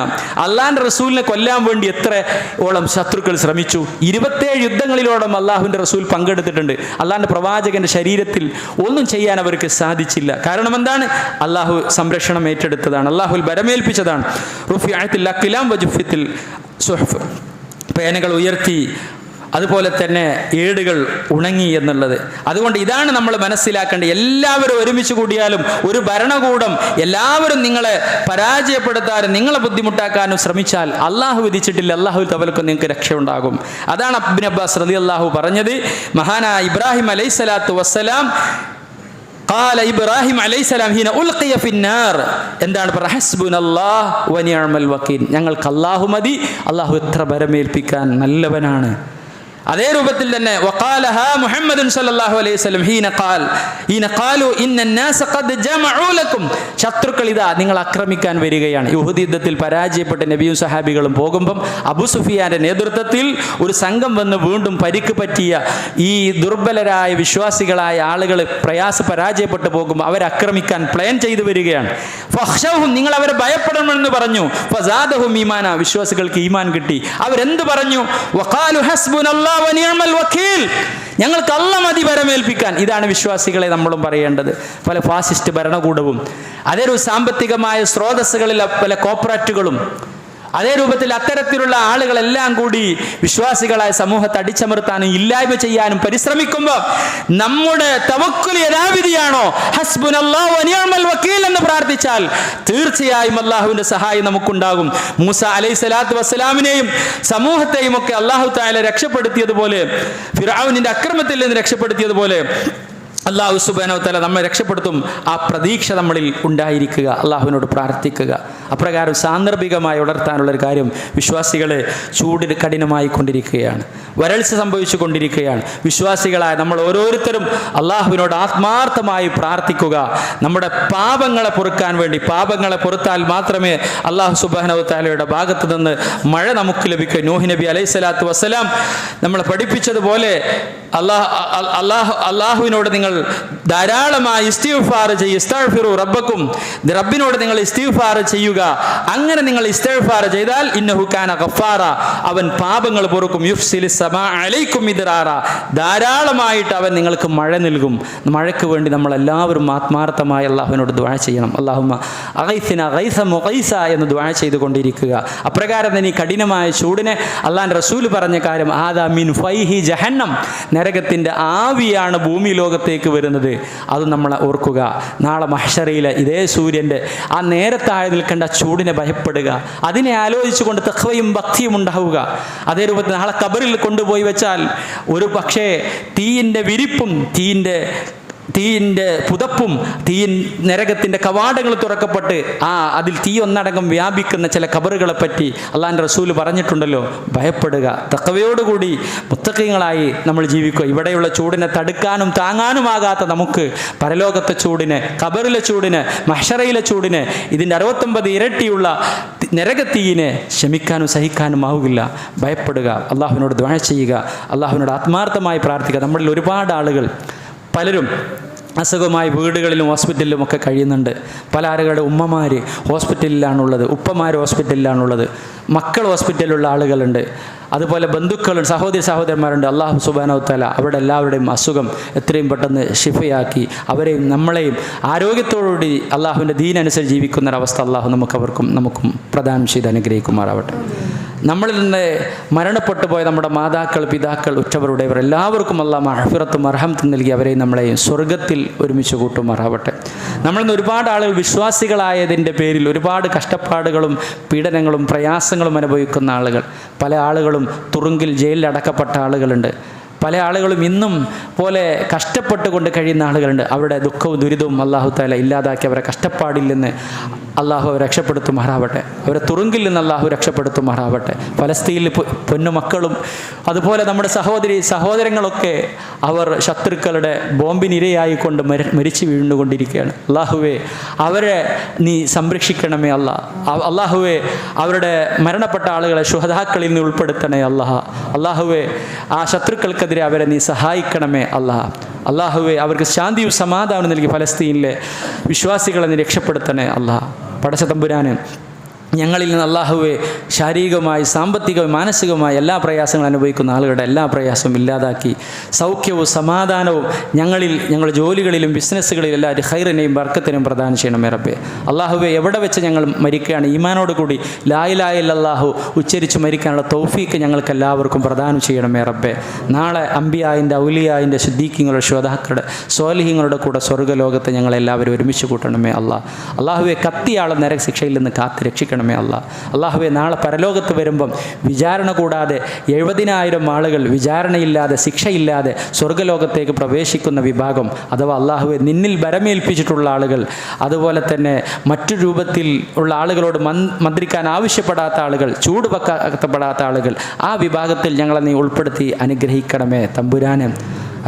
Speaker 1: അള്ളാഹിൻ്റെ റസൂലിനെ കൊല്ലാൻ വേണ്ടി എത്രയോളം ശത്രുക്കൾ ശ്രമിച്ചു. 27 യുദ്ധങ്ങളിലോളം അള്ളാഹുവിൻ്റെ റസൂൽ പങ്കെടുത്തിട്ടുണ്ട്. അള്ളാഹിൻ്റെ പ്രവാചകന്റെ ശരീരത്തിൽ ഒന്നും ചെയ്യാൻ അവർക്ക് സാധിച്ചില്ല. കാരണം എന്താണ്? അള്ളാഹു സംരക്ഷണം ഏറ്റെടുത്തതാണ്, അള്ളാഹുൽ ബരമേൽപ്പിച്ചതാണ്. റുഫിഅത്തിൽ അഖ്ലാം വജുഫത്തിൽ സുഹഫ്, പേനകൾ ഉയർത്തി, അതുപോലെ തന്നെ ഏടുകൾ ഉണങ്ങി എന്നുള്ളത്. അതുകൊണ്ട് ഇതാണ് നമ്മൾ മനസ്സിലാക്കേണ്ടത്. എല്ലാവരും ഒരുമിച്ച് കൂടിയാലും ഒരു ഭരണകൂടം എല്ലാവരും നിങ്ങളെ പരാജയപ്പെടുത്താനും നിങ്ങളെ ബുദ്ധിമുട്ടാക്കാനും ശ്രമിച്ചാൽ അള്ളാഹു വിധിച്ചിട്ടില്ല, അള്ളാഹു തവലക്കും നിങ്ങൾക്ക് രക്ഷയുണ്ടാകും. അതാണ് ഇബ്നു അബ്ബാസ് റളിയല്ലാഹു പറഞ്ഞത്. മഹാനായ ഇബ്രാഹിം അലൈഹിസ്സലാത്തു വസ്സലാം, ഖാല ഇബ്രാഹിം അലൈഹിസ്സലാം ഹീന ഉൽഖിയ ഫിന്നാർ, എന്താണ് പറയുക? ഹസ്ബുനല്ലാഹ് വനിഅമൽ വക്കീൽ, ഞങ്ങൾക്ക് അള്ളാഹു മതി, അള്ളാഹു എത്ര ബരമേൽപ്പിക്കാൻ നല്ലവനാണ്. അതേ രൂപത്തിൽ തന്നെ വഖാലഹാ മുഹമ്മദുൻ സല്ലല്ലാഹു അലൈഹി വസല്ലം ഹീന ഖാലു ഇന്നന്നാസ ഖദ് ജമഉ ലക്കും, ശത്രുക്കൾ ഇതാ നിങ്ങൾ ആക്രമിക്കാൻ വരികയാണ്. യുഹദ് യുദ്ധത്തിൽ പരാജയപ്പെട്ട നബിയും സഹാബികളും പോകുമ്പം അബൂ സുഫിയാന്റെ നേതൃത്വത്തിൽ ഒരു സംഘം വന്ന് വീണ്ടും പരിക്ക് പറ്റിയ ഈ ദുർബലരായ വിശ്വാസികളായ ആളുകൾ പരാജയപ്പെട്ടു പോകുമ്പോൾ അവരെ ആക്രമിക്കാൻ പ്ലാൻ ചെയ്തു വരികയാണ്. ഫഖ്ശൗഹും, നിങ്ങൾ അവരെ ഭയപ്പെടണമെന്ന് പറഞ്ഞു. ഫസാദഹും ഈമാന, വിശ്വാസികൾക്ക് ഈമാൻ കിട്ടി. അവരെന്ത് പറഞ്ഞു? വഖാലു ഹസ്ബുനല്ലാഹ് വനിഅമൽ വക്കീൽ, ഞങ്ങൾക്ക് അല്ലാഹ് മതി വരമേൽപ്പിക്കാൻ. ഇതാണ് വിശ്വാസികളെ നമ്മളും പറയേണ്ടത്. പല ഫാസിസ്റ്റ് ഭരണകൂടവും അതേ സാമ്പത്തികമായ സ്രോതസ്സുകളിൽ പല കോർപ്പറേറ്റുകളും അതേ രൂപത്തിൽ അത്തരത്തിലുള്ള ആളുകളെല്ലാം കൂടി വിശ്വാസികളായ സമൂഹത്തെ അടിച്ചമർത്താനും ഇല്ലായ്മ ചെയ്യാനും പരിശ്രമിക്കുമ്പോൾ നമ്മുടെ തവക്കുൽ യഥാവിധിയാണോ ഹസ്ബുനല്ലാഹു വനിഅമൽ വക്കീൽ എന്ന് പ്രാർത്ഥിച്ചാൽ തീർച്ചയായും അള്ളാഹുവിന്റെ സഹായം നമുക്കുണ്ടാകും. മൂസ അലൈഹിസ്സലാത്തു വസ്സലാമിനെയും സമൂഹത്തെയും ഒക്കെ അള്ളാഹു തആല രക്ഷപ്പെടുത്തിയതുപോലെ, ഫിർഔനിന്റെ അക്രമത്തിൽ നിന്ന് രക്ഷപ്പെടുത്തിയതുപോലെ അല്ലാഹു സുബ്ഹാനഹു വ തആല നമ്മെ രക്ഷപ്പെടുത്തും. ആ പ്രതീക്ഷ നമ്മളിൽ ഉണ്ടായിരിക്കുക, അള്ളാഹുവിനോട് പ്രാർത്ഥിക്കുക. അപ്രകാരം സാന്ദർഭികമായി ഉണർത്താനുള്ളൊരു കാര്യം, വിശ്വാസികളെ ചൂട് കഠിനമായി കൊണ്ടിരിക്കുകയാണ്, വരൾച്ച സംഭവിച്ചു കൊണ്ടിരിക്കുകയാണ്. വിശ്വാസികളായ നമ്മൾ ഓരോരുത്തരും അള്ളാഹുവിനോട് ആത്മാർത്ഥമായി പ്രാർത്ഥിക്കുക, നമ്മുടെ പാപങ്ങളെ പൊറുക്കാൻ വേണ്ടി. പാപങ്ങളെ പൊറുത്താൽ മാത്രമേ അല്ലാഹു സുബ്ഹാനഹു വ തആലയുടെ ഭാഗത്ത് നിന്ന് മഴ നമുക്ക് ലഭിക്കൂ. നൂഹ് നബി അലൈഹിസ്സലാത്തു വസ്സലാം നമ്മളെ പഠിപ്പിച്ചതുപോലെ അള്ളാഹുവിനോട് നിങ്ങൾ നിങ്ങൾ ധാരാളമായി ഇസ്തിഗ്ഫാർ ചെയ്യുക. ഇസ്തഗ്ഫിറു റബ്ബക്കും, റബ്ബിനോട് നിങ്ങൾ ഇസ്തിഗ്ഫാർ ചെയ്യുക. അങ്ങനെ നിങ്ങൾ ഇസ്തിഗ്ഫാർ ചെയ്താൽ ഇന്നഹു കാന ഗഫാറ, അവൻ പാപങ്ങൾ പൊറുക്കും. യുഫ്സിലിസ് സമാ അലൈക്കും മിദ്റാറ, ധാരാളമായിട്ട് അവൻ നിങ്ങൾക്ക് മഴ നൽകും. മഴയ്ക്ക് വേണ്ടി നമ്മൾ എല്ലാവരും ആത്മാർത്ഥമായി അള്ളാഹുവിനോട് ദുആ ചെയ്യണം. അല്ലാഹുമ്മ അഗൈസിന ഗൈസ മുഗൈസ എന്ന് ദുആ ചെയ്തുകൊണ്ടിരിക്കുക. അപ്രകാരം തന്നെ ഈ കഠിനമായ ചൂടിനെ അള്ളാഹുവിൻ്റെ റസൂൽ പറഞ്ഞ കാര്യം ആദാ മിൻ ഫൈഹി ജഹന്നം, നരകത്തിൻ്റെ ആവിയാണ് ഭൂമി ലോകത്തേക്ക് വരുന്നത്. അത് നമ്മൾ ഓർക്കുക. നാളെ മഹ്ശറയിലെ ഇതേ സൂര്യൻ്റെ ആ നേരത്താഴെ നിൽക്കേണ്ട ചൂടിനെ ഭയപ്പെടുക. അതിനെ ആലോചിച്ചുകൊണ്ട് തഖ്വയും ഭക്തിയും ഉണ്ടാവുക. അതേ രൂപത്തിൽ നാളെ ഖബറിൽ കൊണ്ടുപോയി വെച്ചാൽ ഒരു പക്ഷേ തീയിൻ്റെ വിരിപ്പും തീയിൻ്റെ പുതപ്പും നരകത്തിൻ്റെ കവാടങ്ങൾ തുറക്കപ്പെട്ട് അതിൽ തീ ഒന്നടങ്കം വ്യാപിക്കുന്ന ചില ഖബറുകളെ പറ്റി അള്ളാഹിൻ്റെ റസൂൽ പറഞ്ഞിട്ടുണ്ടല്ലോ. ഭയപ്പെടുക, തഖ്വയോടുകൂടി മുത്തഖീങ്ങളായി നമ്മൾ ജീവിക്കുക. ഇവിടെയുള്ള ചൂടിനെ തടുക്കാനും താങ്ങാനുമാകാത്ത നമുക്ക് പരലോകത്തെ ചൂടിനെ, ഖബറിലെ ചൂടിനെ, മഹ്ശറയിലെ ചൂടിനെ, ഇതിൻ്റെ 69 ഇരട്ടിയുള്ള നരകത്തീയിനെ ക്ഷമിക്കാനും സഹിക്കാനും ആവുകയില്ല. ഭയപ്പെടുക, അള്ളാഹുവിനോട് ദുആ ചെയ്യുക, അള്ളാഹുവിനോട് ആത്മാർത്ഥമായി പ്രാർത്ഥിക്കുക. നമ്മളിൽ ഒരുപാട് ആളുകൾ, പലരും അസുഖമായി വീടുകളിലും ഹോസ്പിറ്റലിലും ഒക്കെ കഴിയുന്നുണ്ട്. പല ആളുകളുടെ ഉമ്മമാർ ഹോസ്പിറ്റലിലാണുള്ളത്, ഉപ്പമാർ ഹോസ്പിറ്റലിലാണുള്ളത്, മക്കൾ ഹോസ്പിറ്റലിലുള്ള ആളുകളുണ്ട്, അതുപോലെ ബന്ധുക്കളുണ്ട്, സഹോദരന്മാരുണ്ട്. അള്ളാഹു സുബ്ഹാനഹു വ തആല അവിടെ എല്ലാവരുടെയും അസുഖം എത്രയും പെട്ടെന്ന് ഷിഫയാക്കി അവരെയും നമ്മളെയും ആരോഗ്യത്തോടുകൂടി അള്ളാഹുവിൻ്റെ ദീനനുസരിച്ച് ജീവിക്കുന്ന ഒരവസ്ഥ അള്ളാഹു നമുക്കും പ്രദാനം ചെയ്ത് അനുഗ്രഹിക്കുമാറാവട്ടെ. നമ്മളിൽ നിന്ന് മരണപ്പെട്ടു പോയ നമ്മുടെ മാതാക്കൾ, പിതാക്കൾ, ഉറ്റവരുടെ ഇവർ എല്ലാവർക്കും അള്ളാഹു മഗ്ഫിറത്തും മർഹമത്തും നൽകി അവരെയും നമ്മളെയും സ്വർഗത്തിൽ ഒരുമിച്ച് കൂട്ടുമാറാവട്ടെ. നമ്മളിൽ നിന്ന് ഒരുപാട് ആളുകൾ വിശ്വാസികളായതിൻ്റെ പേരിൽ ഒരുപാട് കഷ്ടപ്പാടുകളും പീഡനങ്ങളും പ്രയാസങ്ങളും അനുഭവിക്കുന്ന ആളുകൾ, പല ആളുകളും തുറുങ്കിൽ ജയിലിൽ അടക്കപ്പെട്ട ആളുകളുണ്ട്. പല ആളുകളും ഇന്നും പോലെ കഷ്ടപ്പെട്ടുകൊണ്ട് കഴിയുന്ന ആളുകളുണ്ട്. അവരുടെ ദുഃഖവും ദുരിതവും അല്ലാഹു തആല ഇല്ലാതാക്കി അവരെ കഷ്ടപ്പാടിൽ നിന്ന് അള്ളാഹു രക്ഷപ്പെടുത്തുമാറാവട്ടെ. അവരെ തുറുങ്കിൽ നിന്ന് അള്ളാഹു രക്ഷപ്പെടുത്തുമാറാവട്ടെ. ഫലസ്തീനിൽ പൊന്നുമക്കളും അതുപോലെ നമ്മുടെ സഹോദരങ്ങളൊക്കെ അവർ ശത്രുക്കളുടെ ബോംബിനിരയായിക്കൊണ്ട് മരിച്ചു വീണുകൊണ്ടിരിക്കുകയാണ്. അള്ളാഹുവേ, അവരെ നീ സംരക്ഷിക്കണമേ അള്ളാഹുവേ, അവരുടെ മരണപ്പെട്ട ആളുകളെ ശുഹദാക്കളിൽ നിന്ന് ഉൾപ്പെടുത്തണേ അള്ളാഹുവേ, ആ ശത്രുക്കൾക്കെതിരെ അവരെ നീ സഹായിക്കണമേ അള്ളാഹുവേ, അവർക്ക് ശാന്തിയും സമാധാനവും നൽകി ഫലസ്തീനിലെ വിശ്വാസികളെ നീ രക്ഷപ്പെടുത്തണേ പടച്ച തമ്പുരാന്. ഞങ്ങളിൽ നിന്ന് അള്ളാഹുവെ ശാരീരികമായി, സാമ്പത്തികമായി, മാനസികമായി എല്ലാ പ്രയാസങ്ങളും അനുഭവിക്കുന്ന ആളുകളുടെ എല്ലാ പ്രയാസവും ഇല്ലാതാക്കി സൗഖ്യവും സമാധാനവും ഞങ്ങളുടെ ജോലികളിലും ബിസിനസ്സുകളിലും എല്ലാ ഖൈറിനെയും ബർക്കത്തിനെയും പ്രദാനം ചെയ്യണമേ റബ്ബേ. അള്ളാഹുവെ, എവിടെ വെച്ച് ഞങ്ങൾ മരിക്കുകയാണ് ഈമാനോട് കൂടി ലാ ഇലാഹ ഇല്ലല്ലാഹു ഉച്ചരിച്ച് മരിക്കാനുള്ള തൗഫീക്ക് ഞങ്ങൾക്ക് എല്ലാവർക്കും പ്രദാനം ചെയ്യണമേ റബ്ബേ. നാളെ അംബിയായിൻ്റെ, ഔലിയായിൻ്റെ, സിദ്ദീഖീങ്ങളുടെ, ശുഹദാക്കളുടെ, സ്വാലിഹീങ്ങളുടെ കൂടെ സ്വർഗ്ഗലോകത്തെ ഞങ്ങളെല്ലാവരും ഒരുമിച്ച് കൂട്ടണമേ അള്ളാഹുവെ, കത്തിയാളെ നരകശിക്ഷയിൽ നിന്ന് കാത്ത് രക്ഷിക്കണം അള്ളാഹുവെ. നാളെ പരലോകത്ത് വരുമ്പം വിചാരണ കൂടാതെ 70,000 ആളുകൾ വിചാരണയില്ലാതെ, ശിക്ഷയില്ലാതെ സ്വർഗ്ഗലോകത്തേക്ക് പ്രവേശിക്കുന്ന വിഭാഗം, അഥവാ അള്ളാഹുവെ നിന്നിൽ ബരമേൽപ്പിച്ചിട്ടുള്ള ആളുകൾ, അതുപോലെ തന്നെ മറ്റു രൂപത്തിൽ ഉള്ള ആളുകളോട് മന്ത്രിക്കാൻ ആവശ്യപ്പെടാത്ത ആളുകൾ, ചൂട് വെക്കപ്പെടാത്ത ആളുകൾ, ആ വിഭാഗത്തിൽ ഞങ്ങളെ നീ ഉൾപ്പെടുത്തി അനുഗ്രഹിക്കണമേ തമ്പുരാനെ.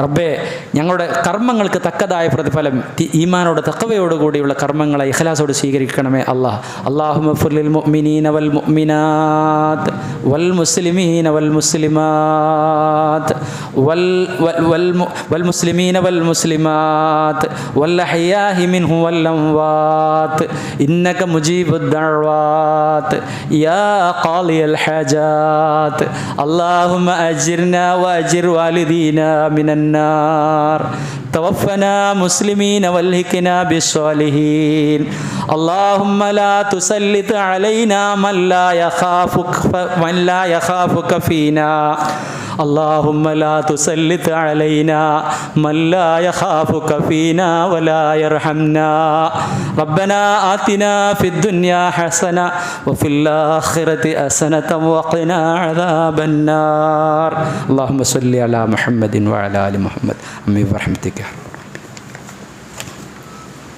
Speaker 1: റബ്ബേ, ഞങ്ങളുടെ കർമ്മങ്ങൾക്ക് തക്കതായ പ്രതിഫലം ഈമാനോട് തഖ്വയോടുകൂടിയുള്ള കർമ്മങ്ങളെ ഇഖ്ലാസോട് സ്വീകരിക്കണമേ അല്ലാഹുമ്മ ഫിൽ മുഅ്മിനീന വൽ മുഅ്മിനാത്ത് വൽ മുസ്ലിമീന വൽ മുസ്ലിമാത്ത് വൽ മുസ്ലിമീന വൽ മുസ്ലിമാത്ത് വൽ അഹ്യാഹി മിൻഹും വൽ അംവാത്ത് ഇന്നക മുജീബുദ് ദഅവാത്ത് യാ ഖാളിയൽ ഹജാത്ത് അല്ലാഹുമ്മ അജിർനാ വഅജിർ വാലിദീനാ മിനൻ النار توفنا مسلمين والهكنا بالصالحين اللهم لا تسلط علينا من لا يخافك فينا اللهم لا تسلط علينا من لا يخافك فينا ولا يرحمنا ربنا آتنا في الدنيا حسنة وفي الآخرة حسنة وقنا عذاب النار اللهم صل على محمد وعلى آل محمد آمين برحمتك.